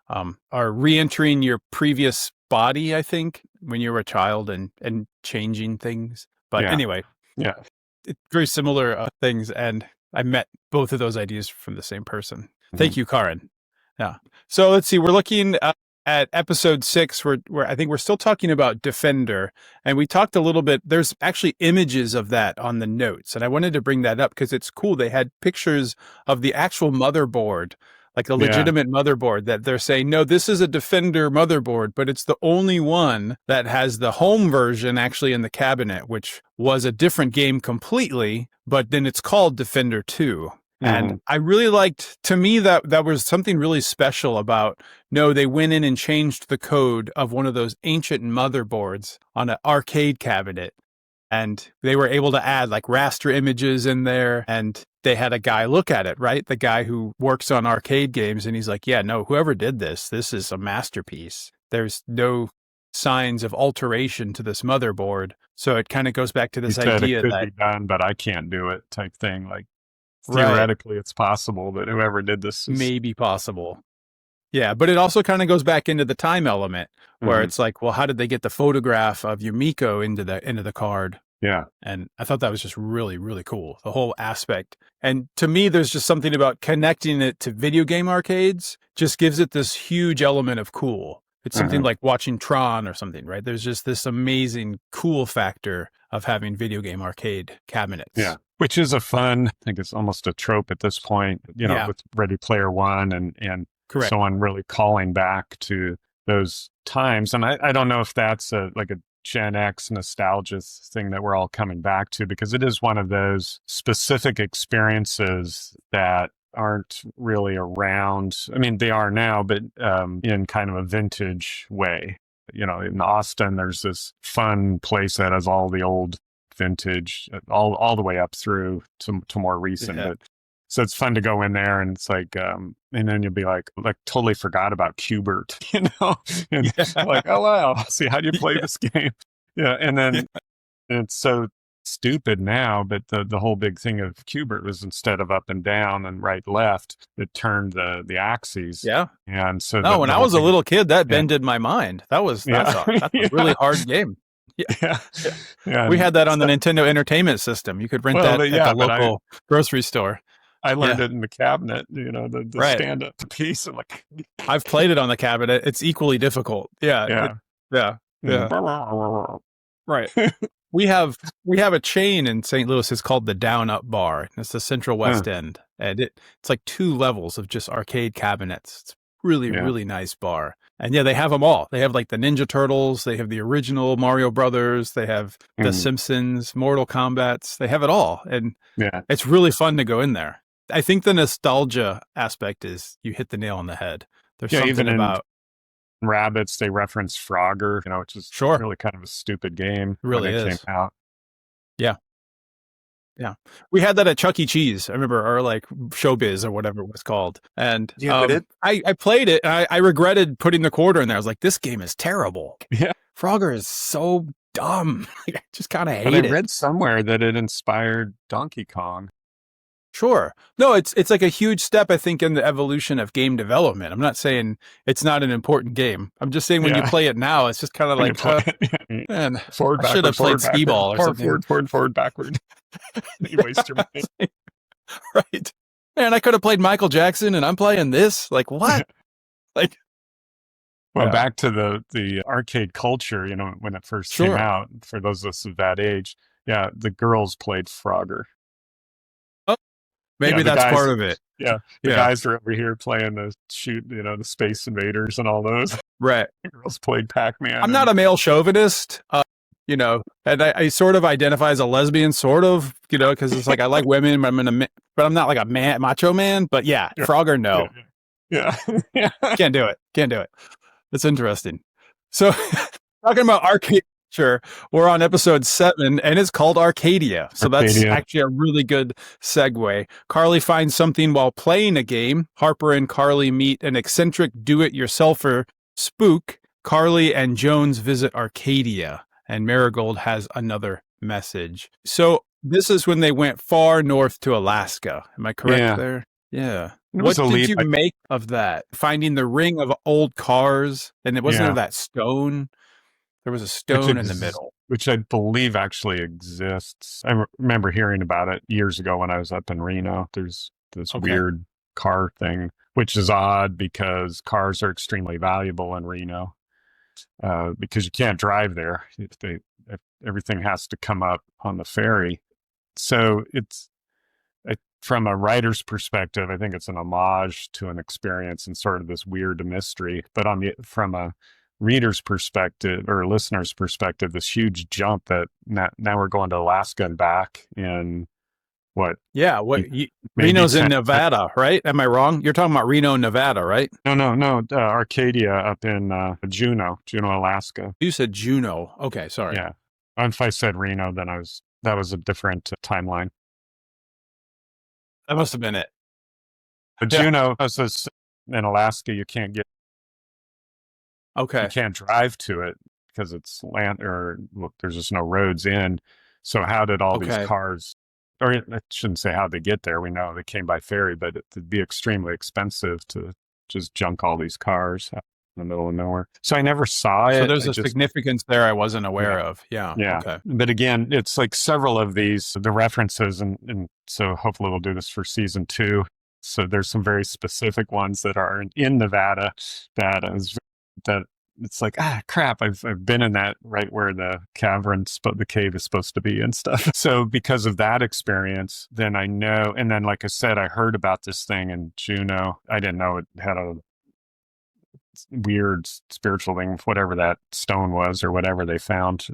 Are re-entering your previous body, I think, when you were a child and changing things. But anyway, it's very similar things. And I met both of those ideas from the same person. Thank you, Karin. Yeah. So let's see. We're looking at episode 6, where I think we're still talking about Defender. And we talked a little bit. There's actually images of that on the notes. And I wanted to bring that up because it's cool. They had pictures of the actual motherboard, like a legitimate motherboard that they're saying, no, this is a Defender motherboard, but it's the only one that has the home version actually in the cabinet, which was a different game completely, but then it's called Defender 2. And I really liked, to me, that was something really special about, no, they went in and changed the code of one of those ancient motherboards on an arcade cabinet. And they were able to add like raster images in there, and they had a guy look at it, right? The guy who works on arcade games. And he's like, yeah, no, whoever did this is a masterpiece. There's no signs of alteration to this motherboard. So it kind of goes back to this idea it could that be done, but I can't do it type thing. Like theoretically it's possible that whoever did this is maybe possible. Yeah, but it also kind of goes back into the time element where it's like, well, how did they get the photograph of Yumiko into the card? Yeah. And I thought that was just really, really cool, the whole aspect. And to me, there's just something about connecting it to video game arcades just gives it this huge element of cool. It's something like watching Tron or something, right? There's just this amazing cool factor of having video game arcade cabinets. Yeah. Which is a fun, I think it's almost a trope at this point, with Ready Player One and Correct. So on, really calling back to those times. And I don't know if that's like a Gen X nostalgia thing that we're all coming back to, because it is one of those specific experiences that aren't really around. I mean, they are now, but in kind of a vintage way. In Austin, there's this fun place that has all the old vintage, all the way up through to more recent. Yeah. But so it's fun to go in there, and it's like, and then you'll be like totally forgot about Qbert, and like, oh wow, see, how do you play this game? Yeah, and then it's so stupid now, but the whole big thing of Qbert was instead of up and down and right left, it turned the axes. Yeah, and so when I was a little kid, that bended my mind. That's a really hard game. Yeah. We had that on the Nintendo Entertainment System. You could rent that at the local grocery store. I learned it in the cabinet, the stand-up piece. I'm like, I've played it on the cabinet. It's equally difficult. Yeah. Right. We have a chain in St. Louis. It's called the Down Up Bar. It's the Central West End, and it's like 2 levels of just arcade cabinets. It's really, really nice bar. And they have them all. They have like the Ninja Turtles. They have the original Mario Brothers. They have the Simpsons, Mortal Kombats. They have it all, and it's really fun to go in there. I think the nostalgia aspect is you hit the nail on the head. There's Yeah, something even in about Rabbits, they reference Frogger, which is Sure. really kind of a stupid game It really when it is. came out. Yeah. We had that at Chuck E. Cheese, I remember, or like Showbiz or whatever it was called. And Yeah, we did. I played it and I regretted putting the quarter in there. I was like, this game is terrible. Yeah. Frogger is so dumb. I just kind of hate But I it. read somewhere that it inspired Donkey Kong. Sure. No, it's like a huge step, I think, in the evolution of game development. I'm not saying it's not an important game. I'm just saying when you play it now, it's just kind of When you like, play it, man, forward, I should have backward, played Skee-Ball or something. Forward, backward. You waste your money. Right. Man, I could have played Michael Jackson and I'm playing this. Like, what? Like, Well, Yeah. back to the arcade culture, when it first came Sure. out, for those of us of that age, the girls played Frogger. maybe the that's guys- part of it. The Yeah. guys are over here playing the Space Invaders and all those. Right. The girls played Pac-Man. I'm not a male chauvinist, and I sort of identify as a lesbian, sort of, because it's like I like women, but I'm not like a macho man. But yeah, Yeah. Frogger, no. Yeah. Yeah. Can't do it. It's interesting. So talking about arcade culture, we're on episode 7 and it's called Arcadia. So that's Arcadia. actually a really good segue. Carly finds something while playing a game. Harper and Carly meet an eccentric do-it-yourselfer Spook. Carly and Jones visit Arcadia and Marigold has another message. So this is when they went far north to Alaska. Am I correct Yeah. there? Yeah. It What was a did leap. you make of that? Finding the ring of old cars, and it wasn't Yeah. there that stone. There was a stone in the middle. Which I believe actually exists. I remember hearing about it years ago when I was up in Reno. There's this Okay. weird car thing, which is odd because cars are extremely valuable in Reno because you can't drive there. If everything has to come up on the ferry. So it's from a writer's perspective, I think it's an homage to an experience and sort of this weird mystery. But from a reader's perspective or listener's perspective, this huge jump that now we're going to Alaska and back in what? Yeah, maybe Reno's in 10 Nevada, right? Am I wrong? You're talking about Reno, Nevada, right? No. Arcadia up in Juneau, Alaska. You said Juneau. Okay, sorry. Yeah. If I said Reno, then that was a different timeline. That must have been it. But Yeah. Juneau, in Alaska, you can't Okay. you can't drive to it because it's land there's just no roads in. So how did all Okay. these cars, or I shouldn't say how they get there. We know they came by ferry, but it'd be extremely expensive to just junk all these cars out in the middle of nowhere. So I never saw it. So there's I a just- significance there I wasn't aware of. Yeah. Yeah. Okay. But again, it's like several of the references, and so hopefully we'll do this for season 2. So there's some very specific ones that are in Nevada that it's like, crap, I've been in that right where the the cave is supposed to be and stuff. So because of that experience, then I know, and then like I said, I heard about this thing in Juneau. I didn't know it had a weird spiritual thing, whatever that stone was or whatever they found,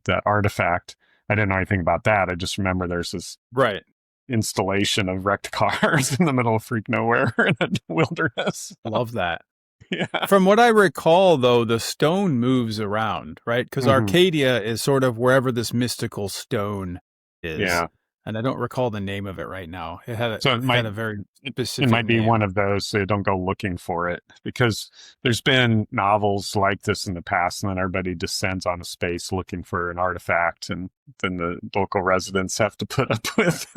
that artifact. I didn't know anything about that. I just remember there's this Right. installation of wrecked cars in the middle of freak nowhere in a wilderness. Love that. Yeah. From what I recall, though, the stone moves around, right? Because Mhm. Arcadia is sort of wherever this mystical stone is. Yeah. And I don't recall the name of it right now. It had So it might- had a very specific It might be name. one of those, so you don't go looking for it, because there's been novels like this in the past, and then everybody descends on a space looking for an artifact, and then the local residents have to put up with,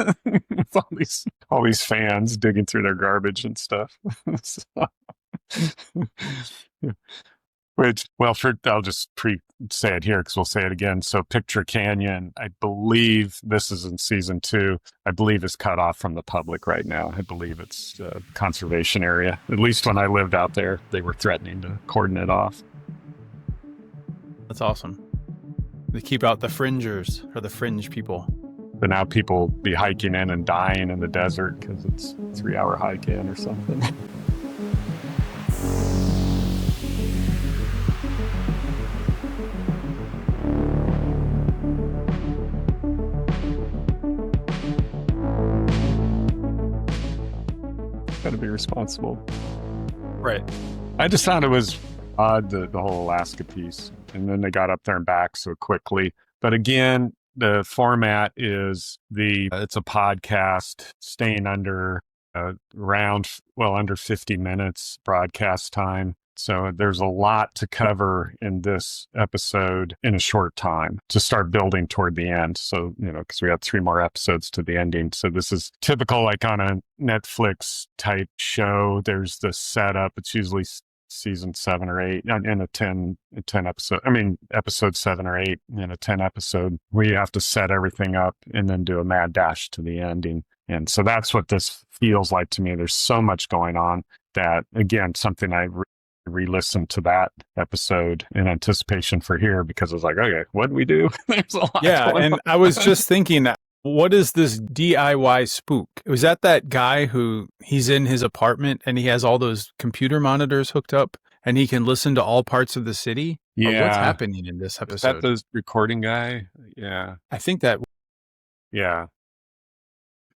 with all these fans digging through their garbage and stuff. Which, well, I'll just say it here because we'll say it again. So Picture Canyon, I believe this is in season 2, I believe is cut off from the public right now. I believe it's a conservation area. At least when I lived out there, they were threatening to cordon it off. That's awesome. They keep out the fringers or the fringe people. But now people be hiking in and dying in the desert because it's a 3-hour hike in or something. responsible. Right. I just found it was odd, the whole Alaska piece. And then they got up there and back so quickly. But again, the format is it's a podcast staying under under 50 minutes broadcast time. So there's a lot to cover in this episode in a short time to start building toward the end. So, because we got 3 more episodes to the ending. So this is typical, like on a Netflix type show. There's the setup. It's usually season 7 or 8 in a 10 episode. I mean, episode 7 or 8 in a 10 episode, where you have to set everything up and then do a mad dash to the ending. And so that's what this feels like to me. There's so much going on that, again, something I re-listened to that episode in anticipation for here, because I was like, okay, what do we do? There's a lot. Yeah, and I was just thinking, what is this DIY spook? Was that guy who he's in his apartment and he has all those computer monitors hooked up and he can listen to all parts of the city? Yeah. Or what's happening in this episode? Is that the recording guy? Yeah. I think that. Yeah.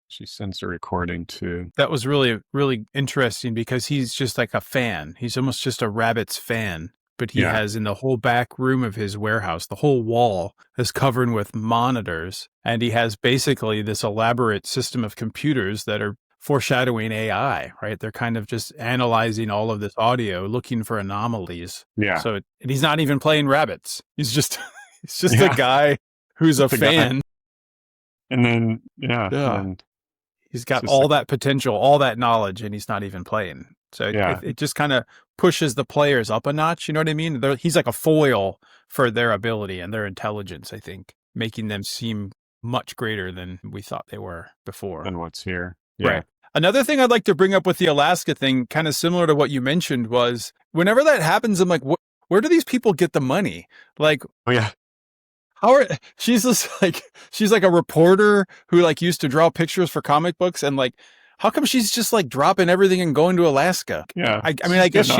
She sends a recording too. That was really, really interesting because he's just like a fan. He's almost just a Rabbits fan. But he has in the whole back room of his warehouse, the whole wall is covered with monitors. And he has basically this elaborate system of computers that are foreshadowing AI, right? They're kind of just analyzing all of this audio, looking for anomalies. Yeah. So and he's not even playing Rabbits. He's just a guy who's a fan. Guy. And then, and he's got all that potential, all that knowledge, and he's not even playing. So it just kind of pushes the players up a notch. You know what I mean? He's like a foil for their ability and their intelligence, I think, making them seem much greater than we thought they were before. Than what's here. Yeah. Right. Another thing I'd like to bring up with the Alaska thing, kind of similar to what you mentioned, was whenever that happens, I'm like, where do these people get the money? Like, oh, yeah. She's like a reporter who like used to draw pictures for comic books, and like, how come she's just like dropping everything and going to Alaska? Yeah. I mean, I guess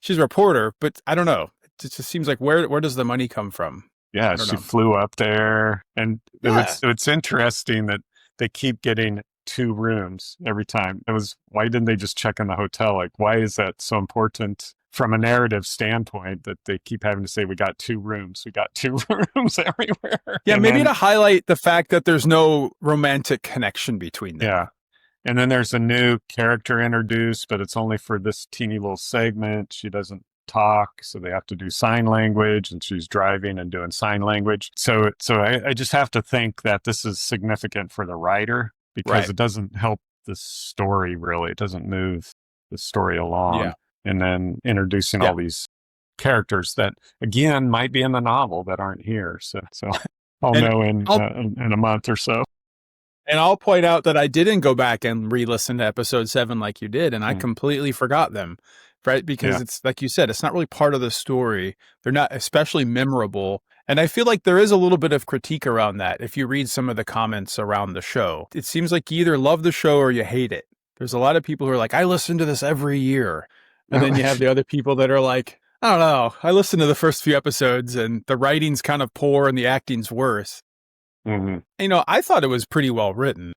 she's a reporter, but I don't know. It just seems like where does the money come from? Yeah, she flew up there, and it's interesting that they keep getting 2 rooms every time. Why didn't they just check in the hotel? Like, why is that so important from a narrative standpoint that they keep having to say, we got 2 rooms, we got 2 rooms everywhere? Yeah, maybe to highlight the fact that there's no romantic connection between them. Yeah. And then there's a new character introduced, but it's only for this teeny little segment. She doesn't talk, so they have to do sign language, and she's driving and doing sign language. So I just have to think that this is significant for the writer, because it doesn't help the story, really. It doesn't move the story along. Yeah. And then introducing all these characters that, again, might be in the novel that aren't here. So I'll know in a month or so. And I'll point out that I didn't go back and re-listen to episode 7 like you did, and I completely forgot them, right? Because it's like you said, it's not really part of the story. They're not especially memorable. And I feel like there is a little bit of critique around that. If you read some of the comments around the show, it seems like you either love the show or you hate it. There's a lot of people who are like, I listen to this every year. And then you have the other people that are like, I don't know, I listened to the first few episodes and the writing's kind of poor and the acting's worse. Mm-hmm. I thought it was pretty well written.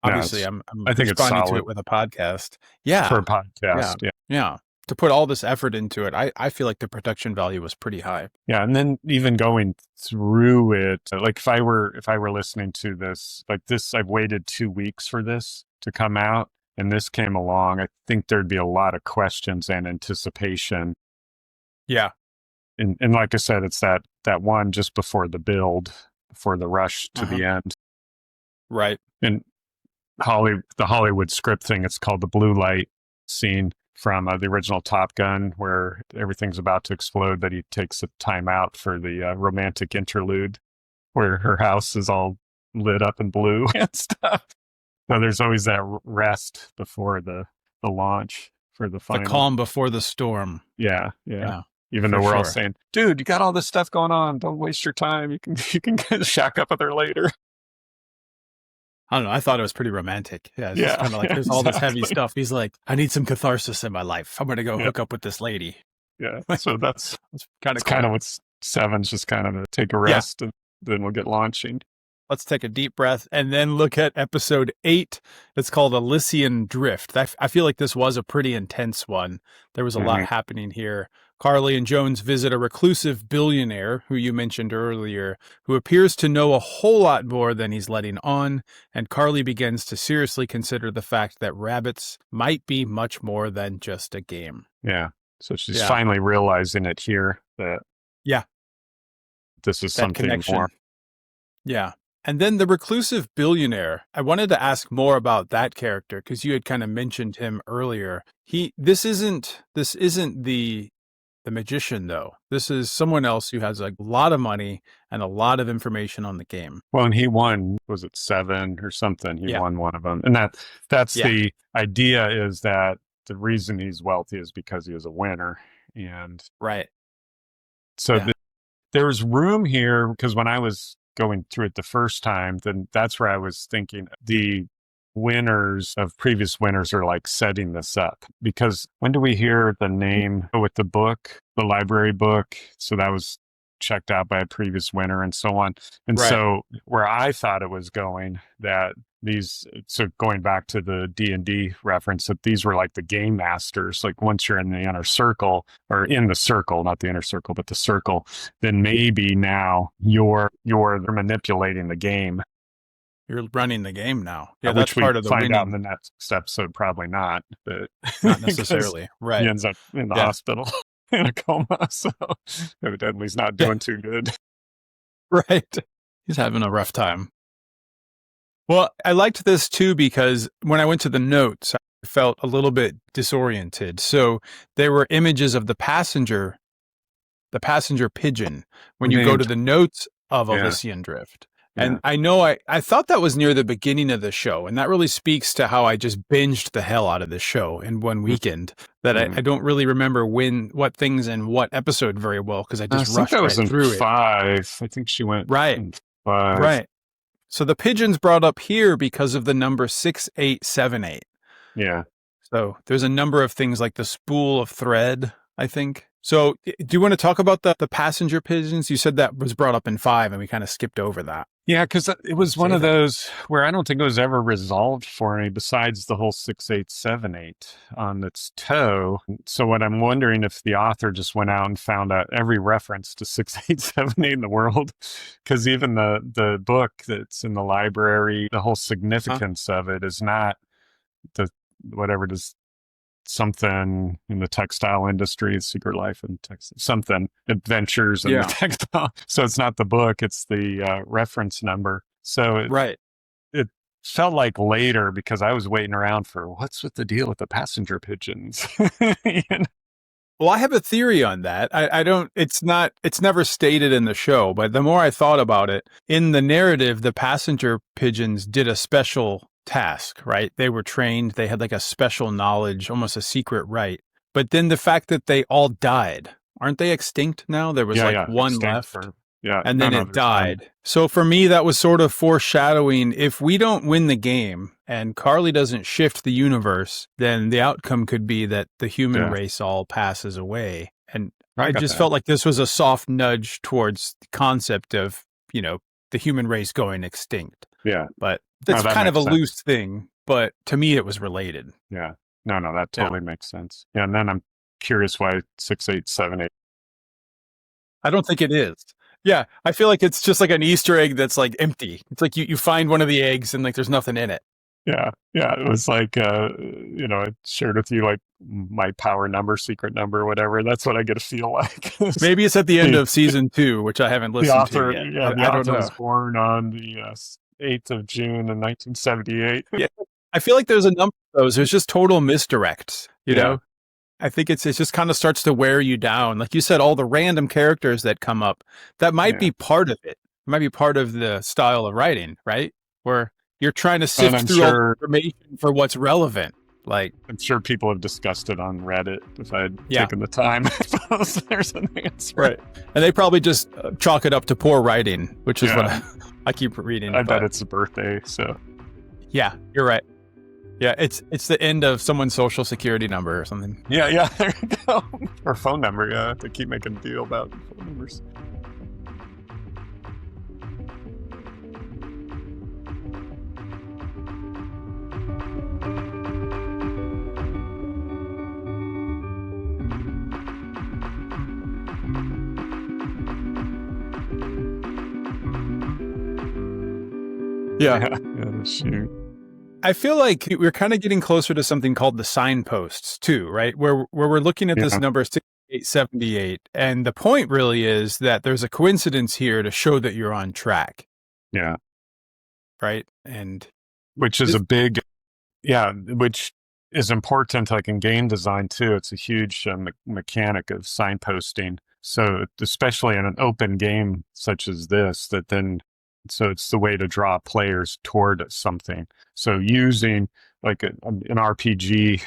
Obviously, I think responding to it with a podcast. Yeah. For a podcast, yeah. To put all this effort into it, I feel like the production value was pretty high. Yeah, and then even going through it, like if I were listening to this, like this, I've waited 2 weeks for this to come out, and this came along, I think there'd be a lot of questions and anticipation. Yeah. And like I said, it's that one just before the build, before the rush to the end. Right. And the Hollywood script thing, it's called the blue light scene from the original Top Gun, where everything's about to explode, but he takes a time out for the romantic interlude where her house is all lit up in blue and stuff. So there's always that rest before the launch for the final. The calm before the storm. Yeah. Even though we're all saying, dude, you got all this stuff going on. Don't waste your time. You can shack up with her later. I don't know. I thought it was pretty romantic. Yeah. It's kind of like, there's all this heavy stuff. He's like, I need some catharsis in my life. I'm going to go hook up with this lady. Yeah. So that's kind of what 7's just kind of a take a rest and then we'll get launching. Let's take a deep breath and then look at episode 8. It's called Elysian Drift. I feel like this was a pretty intense one. There was a lot happening here. Carly and Jones visit a reclusive billionaire who you mentioned earlier, who appears to know a whole lot more than he's letting on, and Carly begins to seriously consider the fact that rabbits might be much more than just a game. Yeah. So she's finally realizing it here that this is that something connection. more. Yeah. And then the reclusive billionaire, I wanted to ask more about that character because you had kind of mentioned him earlier. This isn't the magician though. This is someone else who has a lot of money and a lot of information on the game. Well, and he won, was it 7 or something? He won one of them. And that's the idea, is that the reason he's wealthy is because he is a winner. And so there's room here, because when I was going through it the first time, then that's where I was thinking the winners of previous winners are like setting this up. Because when do we hear the name with the book, the library book? So that was checked out by a previous winner and so on. And so where I thought it was going, that so going back to the D&D reference, that these were like the game masters. Like once you're in the inner circle, or in the circle, not the inner circle, but the circle, then maybe now you're manipulating the game. You're running the game now. Yeah, that's part of the find winning. out in the next episode, probably not. But not necessarily. Right. He ends up in the hospital in a coma, so evidently he's not doing too good. Right. He's having a rough time. Well, I liked this too because when I went to the notes, I felt a little bit disoriented. So there were images of the passenger pigeon when you go to the notes of Elysian Drift. And I know I thought that was near the beginning of the show, and that really speaks to how I just binged the hell out of this show in one weekend. That I don't really remember what things in what episode very well because I just rushed right through it. 5. I think she went in 5. Right. So the pigeon's brought up here because of the number 6878. Yeah. So there's a number of things like the spool of thread, I think. So do you want to talk about the passenger pigeons? You said that was brought up in 5 and we kind of skipped over that. Yeah, because it was one of those where I don't think it was ever resolved for me besides the whole 6878 on its toe. So what I'm wondering if the author just went out and found out every reference to 6878 in the world, because even the book that's in the library, the whole significance of it is not whatever it is. Something in the textile industry, Secret Life in Texas, something adventures in the textile. So it's not the book, it's the reference number. So it felt like later, because I was waiting around for what's with the deal with the passenger pigeons. Well, I have a theory on that. It's never stated in the show, but the more I thought about it, in the narrative, the passenger pigeons did a special task, right? They were trained, they had like a special knowledge, almost a secret right. But then the fact that they all died, aren't they extinct now? There was one left. And then it died. So for me, that was sort of foreshadowing, if we don't win the game and Carly doesn't shift the universe, then the outcome could be that the human race all passes away. And I just felt like this was a soft nudge towards the concept of, the human race going extinct. Yeah. But that's kind of a loose thing, but to me it was related. Yeah. No, that totally makes sense. Yeah, and then I'm curious why 6878. I don't think it is. Yeah, I feel like it's just like an Easter egg that's like empty. It's like you find one of the eggs and like there's nothing in it. Yeah. It was like, I shared with you like my power number, secret number, whatever. That's what I get to feel like. Maybe it's at the end of season 2, which I haven't listened to yet. Yeah, the author was born on the 8th of June in 1978. Yeah, I feel like there's a number of those. There's just total misdirects, you know? I think it just kind of starts to wear you down. Like you said, all the random characters that come up, that might be part of it. It might be part of the style of writing, right? Where you're trying to sift through all the information for what's relevant. Like, I'm sure people have discussed it on Reddit if I had taken the time. There's an answer. Right. And they probably just chalk it up to poor writing, which is what I keep reading. I bet it's a birthday, so. Yeah, you're right. Yeah, it's the end of someone's social security number or something. Yeah, there you go. Or phone number, They keep making a deal about phone numbers. Yeah. Shoot. I feel like we're kind of getting closer to something called the signposts too, right? Where we're looking at this Yeah. number 6878, and the point really is that there's a coincidence here to show that you're on track, Yeah. right? And Which is a big, which is important, like in game design too. It's a huge mechanic of signposting. So especially in an open game such as this, so it's the way to draw players toward something. So using like an RPG,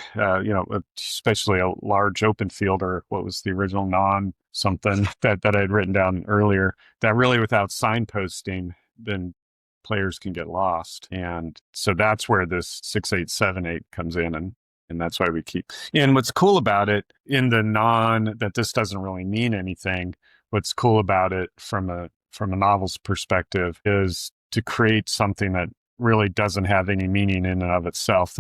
especially a large open field, or what was the original something that I had written down earlier, that really without signposting, then players can get lost. And so that's where this 6878 comes in, and that's why we keep. And what's cool about it, in the that this doesn't really mean anything, what's cool about it from a novel's perspective is to create something that really doesn't have any meaning in and of itself,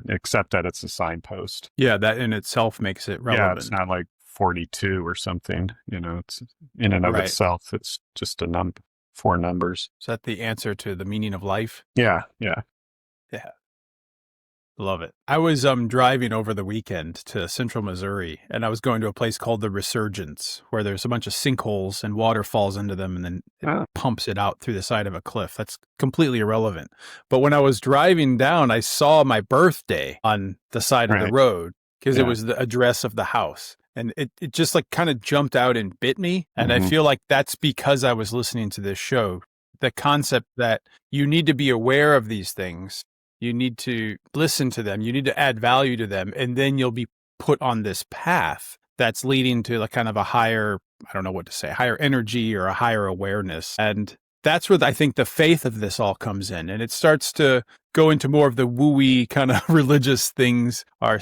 except that it's a signpost. yeah, that in itself makes it relevant. Yeah, it's not like 42 or something. It's in and of itself. It's just a four numbers. Is that the answer to the meaning of life? Yeah. Love it. I was driving over the weekend to central Missouri, and I was going to a place called the Resurgence, where there's a bunch of sinkholes and water falls into them, and then it pumps it out through the side of a cliff. That's completely irrelevant. But when I was driving down, I saw my birthday on the side of the road, because it was the address of the house. And it just like kind of jumped out and bit me. And I feel like that's because I was listening to this show. The concept that you need to be aware of these things. You need to listen to them. You need to add value to them. And then you'll be put on this path that's leading to like kind of a higher, I don't know what to say, higher energy or a higher awareness. And that's where I think the faith of this all comes in. And it starts to go into more of the wooey kind of religious things, or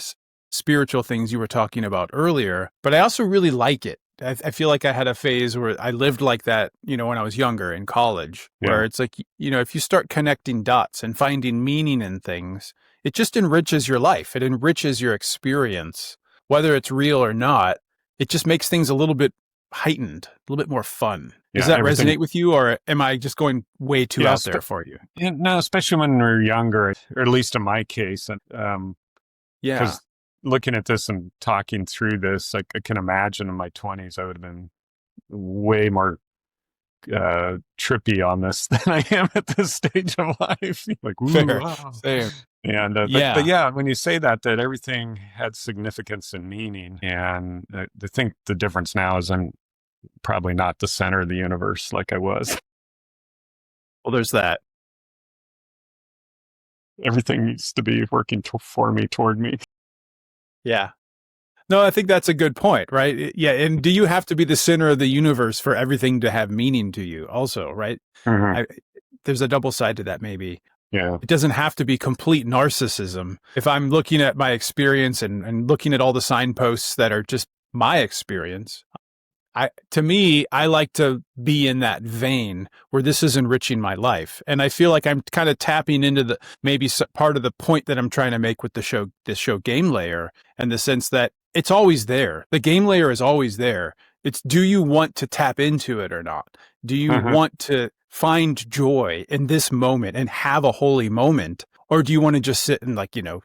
spiritual things you were talking about earlier. But I also really like it. I feel like I had a phase where I lived like that, when I was younger in college, where it's like, if you start connecting dots and finding meaning in things, it just enriches your life. It enriches your experience, whether it's real or not. It just makes things a little bit heightened, a little bit more fun. Does that resonate with you, or am I just going way too out there for you? No, especially when we're younger, or at least in my case. And because looking at this and talking through this, I can imagine in my 20s, I would have been way more trippy on this than I am at this stage of life. Like, wow. Same. And but yeah, when you say that everything had significance and meaning, and I think the difference now is I'm probably not the center of the universe like I was. Well, there's that. Everything needs to be working for me, toward me. Yeah. No, I think that's a good point, right? Yeah. And do you have to be the center of the universe for everything to have meaning to you also, right? There's a double side to that, maybe. Yeah. It doesn't have to be complete narcissism. If I'm looking at my experience and looking at all the signposts that are just my experience, to me, I like to be in that vein where this is enriching my life. And I feel like I'm kind of tapping into maybe part of the point that I'm trying to make with this show Game Layer, and the sense that it's always there. The game layer is always there. It's, do you want to tap into it or not? Do you want to find joy in this moment and have a holy moment? Or do you want to just sit and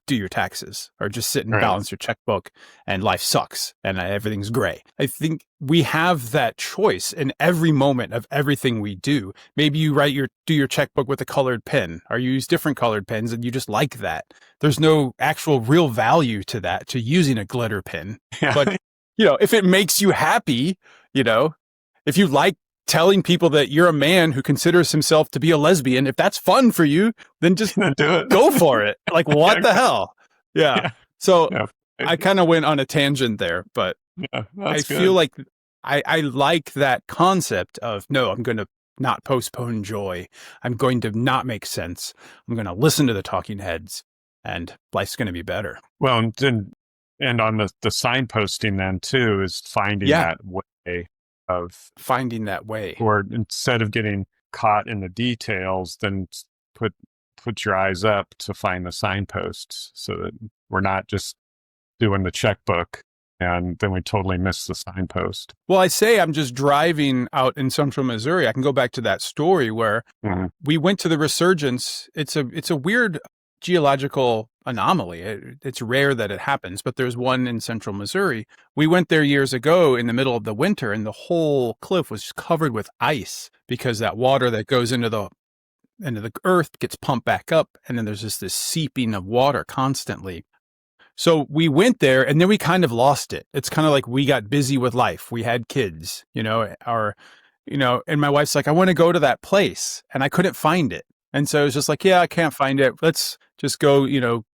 do your taxes, or just sit and balance your checkbook and life sucks and everything's gray? I think we have that choice in every moment of everything we do. Maybe you do your checkbook with a colored pen, or you use different colored pens and you just like that. There's no actual real value to that, to using a glitter pen. Yeah. But, if it makes you happy, if you like telling people that you're a man who considers himself to be a lesbian, if that's fun for you, then just do it. Go for it. Like, what the hell? Yeah. So I kind of went on a tangent there, but I feel like I like that concept of, no, I'm going to not postpone joy. I'm going to not make sense. I'm going to listen to the talking heads, and life's going to be better. Well, and on the signposting then too is finding that way of finding that way, or instead of getting caught in the details, then put your eyes up to find the signposts, so that we're not just doing the checkbook, and then we totally missed the signpost. Well, I say I'm just driving out in central Missouri. I can go back to that story where we went to the resurgence. It's a weird geological anomaly. It's rare that it happens, but there's one in central Missouri. We went there years ago in the middle of the winter, and the whole cliff was covered with ice because that water that goes into the earth gets pumped back up, and then there's just this seeping of water constantly. So we went there, and then we kind of lost it. It's kind of like we got busy with life. We had kids, and my wife's like, I want to go to that place, and I couldn't find it. And so it was just like, yeah, I can't find it. Let's just go,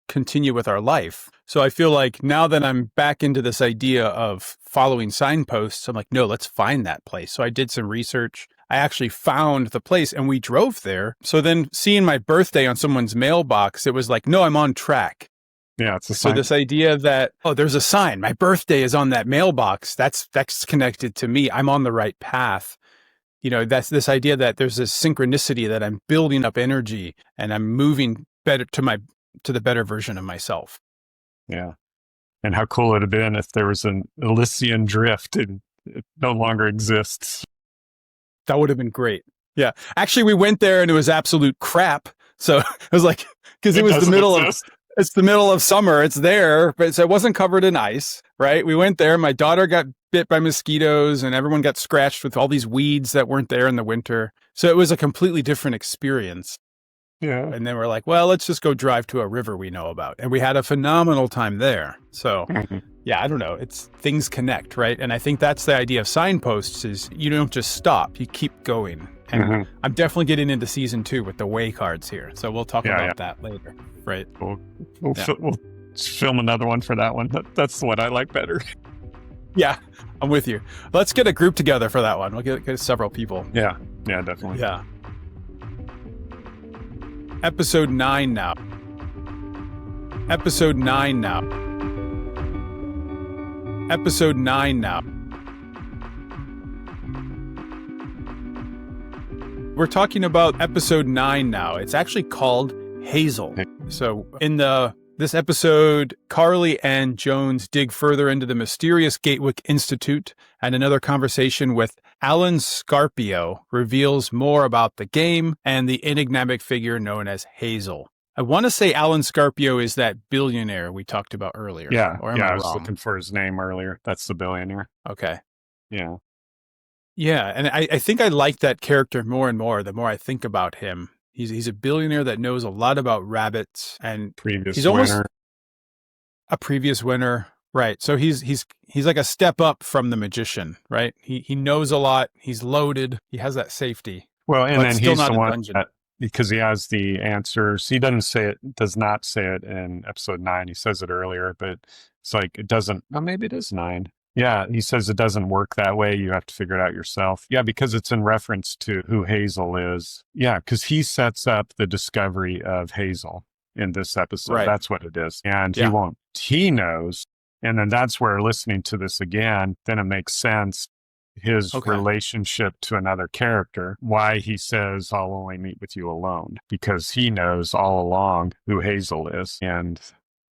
continue with our life. So I feel like now that I'm back into this idea of following signposts, I'm like, no, let's find that place. So I did some research. I actually found the place and we drove there. So then seeing my birthday on someone's mailbox, it was like, no, I'm on track. Yeah, it's a sign. So this idea that, there's a sign, my birthday is on that mailbox, that's connected to me. I'm on the right path. That's this idea that there's this synchronicity that I'm building up energy and I'm moving better to the better version of myself. Yeah. And how cool it would have been if there was an Elysian drift and it no longer exists. That would have been great. Yeah. Actually, we went there and it was absolute crap. So it was like, because it was it's the middle of summer. It's there, but so it wasn't covered in ice, right? We went there. My daughter got bit by mosquitoes and everyone got scratched with all these weeds that weren't there in the winter. So it was a completely different experience. Yeah. And then we're like, well, let's just go drive to a river we know about. And we had a phenomenal time there. So yeah, I don't know. It's things connect, right? And I think that's the idea of signposts is you don't just stop, you keep going. And I'm definitely getting into season 2 with the way cards here. So we'll talk about that later, right? We'll film another one for that one. That's the one I like better. Yeah, I'm with you. Let's get a group together for that one. We'll get several people. Yeah, definitely. Yeah. Episode 9 now. Episode 9 now. Episode 9 now. We're talking about episode 9 now. It's actually called Hazel. So in this episode, Carly and Jones dig further into the mysterious Gatwick Institute, and another conversation with Alan Scarpio reveals more about the game and the enigmatic figure known as Hazel. I want to say Alan Scarpio is that billionaire we talked about earlier. Yeah, or am I was wrong? looking for his name earlier. That's the billionaire. Okay. Yeah. Yeah, and I think I like that character more and more the more I think about him. He's a billionaire that knows a lot about rabbits, and he's almost a previous winner, right? So he's like a step up from the magician, right? He knows a lot. He's loaded. He has that safety. Well, and then he's the one dungeon. that, because he has the answers. He does not say it in episode 9. He says it earlier, but it's like it doesn't. Oh, maybe it is 9. Yeah, he says it doesn't work that way. You have to figure it out yourself. Yeah, because it's in reference to who Hazel is. Yeah, because he sets up the discovery of Hazel in this episode. Right. That's what it is. And Yeah. he knows. And then that's where listening to this again, then it makes sense. His relationship to another character, why he says, I'll only meet with you alone, because he knows all along who Hazel is. And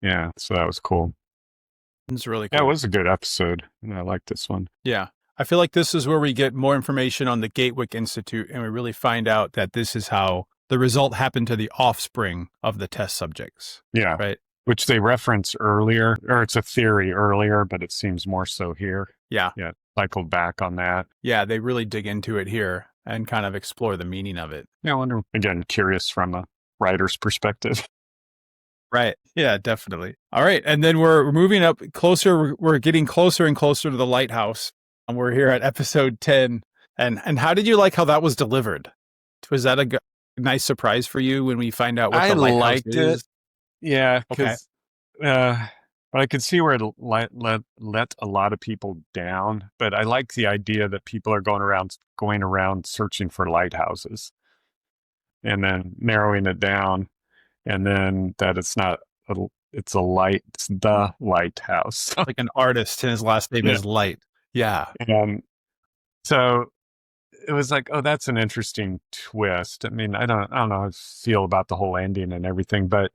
yeah, so that was cool. It's really cool. Yeah, it was a good episode, and I like this one. Yeah. I feel like this is where we get more information on the Gatwick Institute, and we really find out that this is how the result happened to the offspring of the test subjects. Yeah. Right. Which they reference earlier, or it's a theory earlier, but it seems more so here. Yeah. Yeah. Cycled back on that. Yeah, they really dig into it here and kind of explore the meaning of it. Yeah, I wonder, again, curious from a writer's perspective. Right. Yeah, definitely. All right. And then we're moving up closer. We're getting closer and closer to the lighthouse. And we're here at episode 10. And how did you like how that was delivered? Was that a nice surprise for you when we find out what the lighthouse liked is? it. Yeah, because but I could see where it let a lot of people down. But I like the idea that people are going around searching for lighthouses and then narrowing it down. And then that it's the lighthouse. Like an artist and his last name is Light. Yeah. And so it was like, oh, that's an interesting twist. I mean, I don't know how I feel about the whole ending and everything, but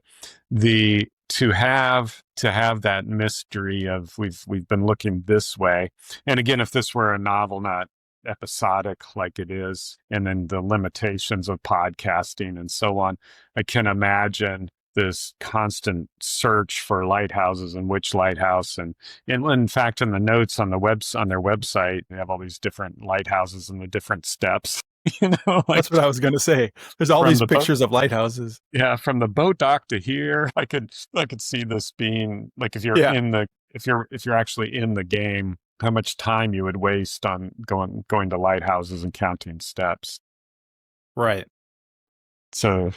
the to have that mystery of we've been looking this way. And again, if this were a novel, not episodic like it is, and then the limitations of podcasting and so on, I can imagine this constant search for lighthouses and which lighthouse. And in fact, in the notes on their website, they have all these different lighthouses and the different steps. That's what I was going to say. There's all these pictures of lighthouses. Yeah, from the boat dock to here, I could see this being like if you're if you're actually in the game, how much time you would waste on going to lighthouses and counting steps. Right. So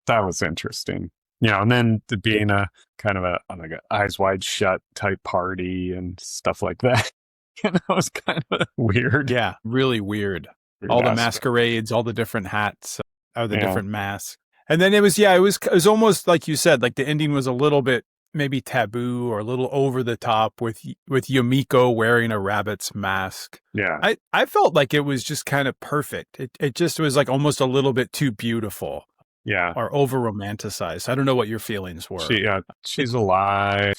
that was interesting. And then being a kind of like a eyes wide shut type party and stuff like that. It was kind of weird. Yeah, really weird. All the masquerades, all the different hats, the different masks. And then it was almost like you said, like the ending was a little bit maybe taboo or a little over the top with Yumiko wearing a rabbit's mask. Yeah. I felt like it was just kind of perfect. It just was like almost a little bit too beautiful. Yeah. Or over romanticized. I don't know what your feelings were. She's alive.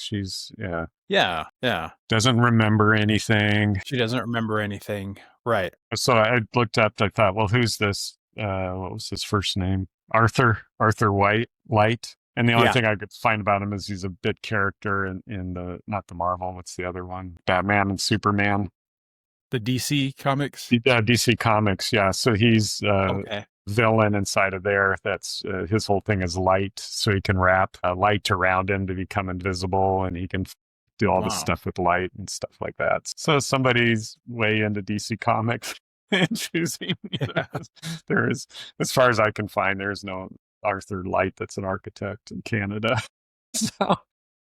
Yeah. Doesn't remember anything. She doesn't remember anything. Right. So I looked up, I thought, well, who's this? What was his first name? Arthur Light. And the only thing I could find about him is he's a bit character in not the Marvel, what's the other one? Batman and Superman. The DC comics? DC Comics, yeah. So he's villain inside of there. That's his whole thing is light, so he can wrap light around him to become invisible, and he can do all this stuff with light and stuff like that. So somebody's way into DC Comics and choosing there is, as far as I can find, there's no Arthur Light that's an architect in Canada. So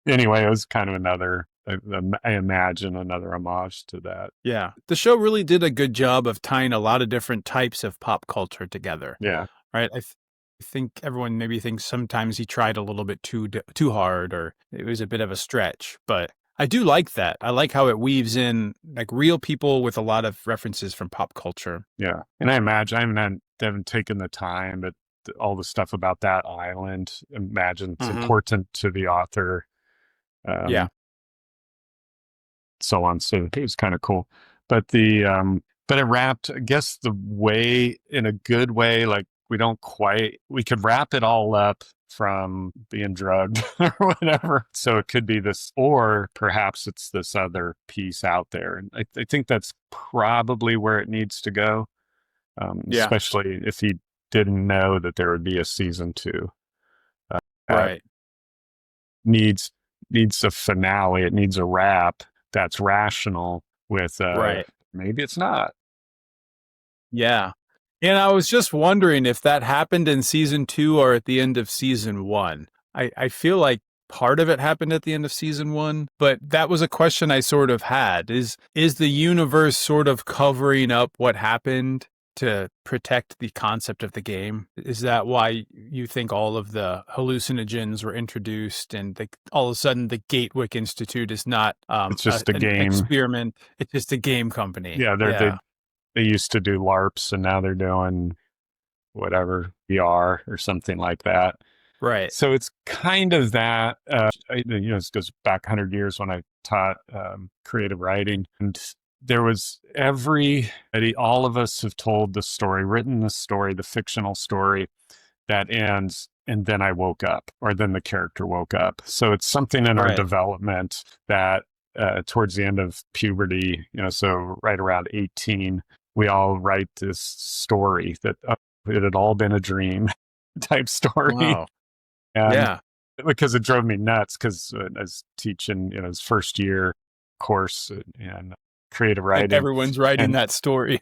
anyway, it was kind of another, I imagine, another homage to that. Yeah. The show really did a good job of tying a lot of different types of pop culture together. Yeah. Right. I think everyone maybe thinks sometimes he tried a little bit too hard, or it was a bit of a stretch, but I do like that. I like how it weaves in like real people with a lot of references from pop culture. Yeah. And I imagine, I haven't taken the time, but all the stuff about that island, imagine it's important to the author. So on. So it was kind of cool. But but it wrapped, I guess, the way in a good way, like we could wrap it all up from being drugged or whatever. So it could be this, or perhaps it's this other piece out there. And I think that's probably where it needs to go. Especially if he didn't know that there would be a season 2. Right. Needs a finale. It needs a wrap that's rational with, maybe it's not. Yeah. And I was just wondering if that happened in season 2 or at the end of season 1. I feel like part of it happened at the end of season 1, but that was a question I sort of had. Is the universe sort of covering up what happened to protect the concept of the game? Is that why you think all of the hallucinogens were introduced and all of a sudden the Gatwick Institute is not it's just a game experiment? It's just a game company. Yeah, they used to do LARPs and now they're doing whatever, VR or something like that. Right. So it's kind of that, this goes back 100 years when I taught creative writing, and there was all of us have told the story, written the story, the fictional story that ends, and then I woke up, or then the character woke up. So it's something in our development that towards the end of puberty, so right around 18, we all write this story that it had all been a dream type story. Wow. And because it drove me nuts, because I was teaching, his first year course and creative writing. And everyone's writing that story.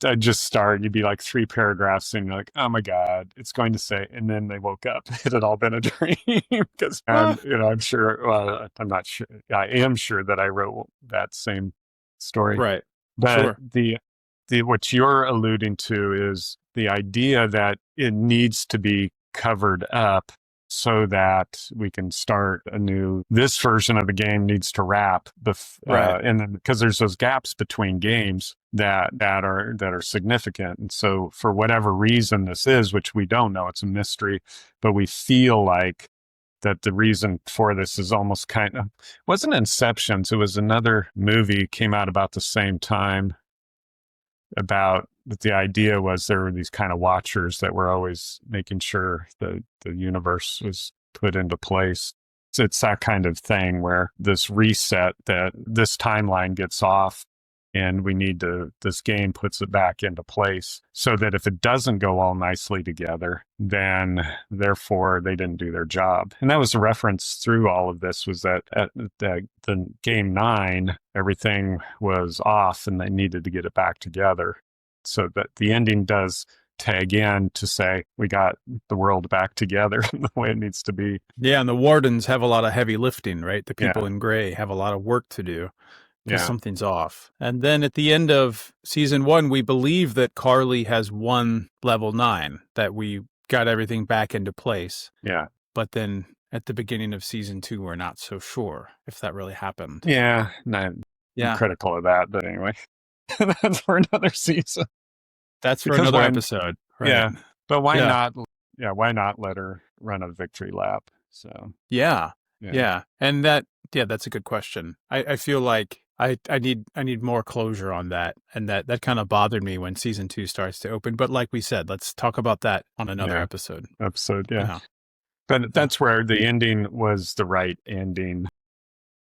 I'd just start, you'd be like 3 paragraphs and you're like, oh my God, it's going to say, and then they woke up. It had all been a dream. Because, I'm sure, well, I'm not sure. I am sure that I wrote that same story. Right. But what you're alluding to is the idea that it needs to be covered up so that we can start this version of the game needs to wrap and then because there's those gaps between games that are significant. And so for whatever reason this is, which we don't know, it's a mystery, but we feel like that the reason for this is almost kind of, wasn't Inceptions. It was another movie came out about the same time about that the idea was there were these kind of watchers that were always making sure the universe was put into place. So it's that kind of thing where this reset that this timeline gets off and this game puts it back into place so that if it doesn't go all nicely together, then therefore they didn't do their job. And that was a reference through all of this was that at the game 9, everything was off and they needed to get it back together. So that the ending does tag in to say, we got the world back together the way it needs to be. Yeah, and the wardens have a lot of heavy lifting, right? The people in gray have a lot of work to do. Because something's off. And then at the end of season 1, we believe that Carly has won level 9, that we got everything back into place. Yeah. But then at the beginning of season 2, we're not so sure if that really happened. Yeah. I'm critical of that, but anyway, that's for another season. That's for another episode. Right? Yeah. But why not? Yeah. Why not let her run a victory lap? So, yeah. And that's a good question. I feel like I need more closure on that. And that kind of bothered me when season 2 starts to open. But like we said, let's talk about that on another episode. Yeah. But that's where the ending was the right ending.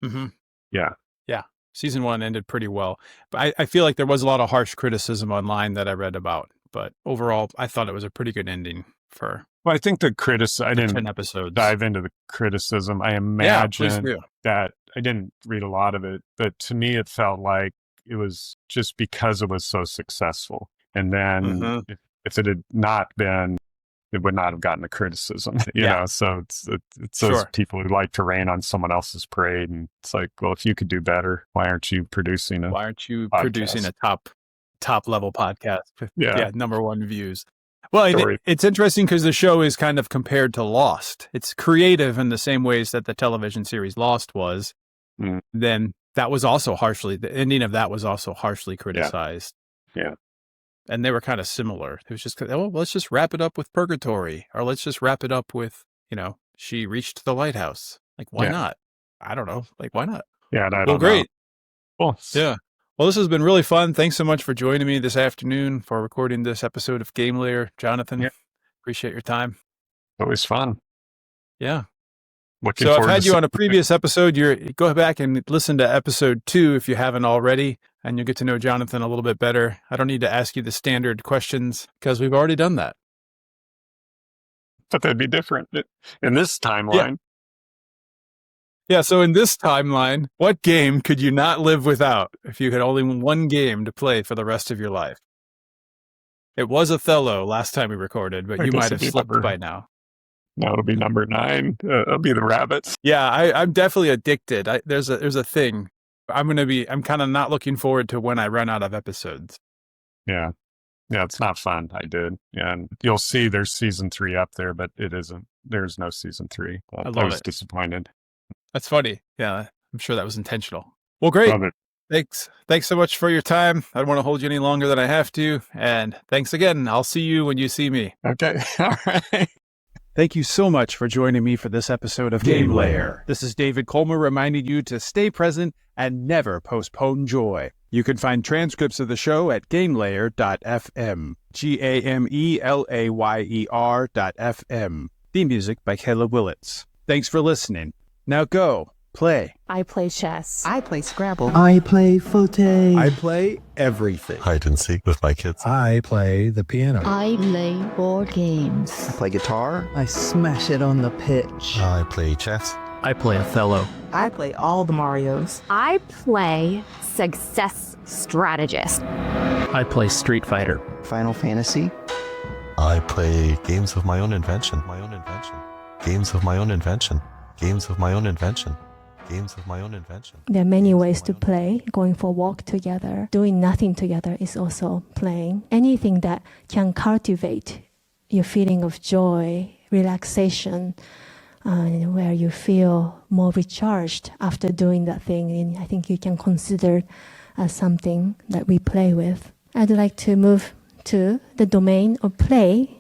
Mm-hmm. Yeah. Yeah. Season 1 ended pretty well. But I feel like there was a lot of harsh criticism online that I read about. But overall, I thought it was a pretty good ending for... Well, I think I didn't 10 episodes. Dive into the criticism. I imagine that I didn't read a lot of it, but to me, it felt like it was just because it was so successful. And then if it had not been, it would not have gotten the criticism, you know? So it's those people who like to rain on someone else's parade. And it's like, well, if you could do better, why aren't you producing a top level podcast with number 1 views? Well, it's interesting because the show is kind of compared to Lost. It's creative in the same ways that the television series Lost was. Then that was also the ending of that was also harshly criticized. Yeah. And they were kind of similar. It was just, let's just wrap it up with purgatory, or let's just wrap it up with, she reached the lighthouse. Like, why not? I don't know. Like, why not? Yeah. Great. Know. Cool. Yeah. Well, this has been really fun. Thanks so much for joining me this afternoon for recording this episode of Game Layer. Jonathan, appreciate your time. Always fun. Yeah. Looking I've had you on a previous episode. Go back and listen to episode 2 if you haven't already, and you'll get to know Jonathan a little bit better. I don't need to ask you the standard questions because we've already done that. But that'd be different in this timeline. Yeah, so in this timeline, what game could you not live without if you had only one game to play for the rest of your life? It was Othello last time we recorded, but you might have slipped by now. No, it'll be number 9. It'll be the rabbits. Yeah, I'm definitely addicted. There's a thing. I'm kind of not looking forward to when I run out of episodes. Yeah. Yeah, it's not fun. I did. Yeah, and you'll see there's season 3 up there, but it isn't. There's no season 3. I was disappointed. That's funny. Yeah, I'm sure that was intentional. Well, great. Love it. Thanks so much for your time. I don't want to hold you any longer than I have to. And thanks again. I'll see you when you see me. Okay. All right. Thank you so much for joining me for this episode of Game Layer. This is David Colmer reminding you to stay present and never postpone joy. You can find transcripts of the show at gamelayer.fm. GAMELAYER.fm. Theme music by Caleb Willits. Thanks for listening. Now go, play. I play chess. I play Scrabble. I play faute. I play everything. Hide and seek with my kids. I play the piano. I play board games. I play guitar. I smash it on the pitch. I play chess. I play Othello. I play all the Marios. I play Success Strategist. I play Street Fighter. Final Fantasy. I play games of my own invention. Games of my own invention. Games of my own invention. Games of my own invention. There are many ways to play. Going for a walk together, doing nothing together is also playing. Anything that can cultivate your feeling of joy, relaxation, where you feel more recharged after doing that thing, and I think you can consider as something that we play with. I'd like to move to the domain of play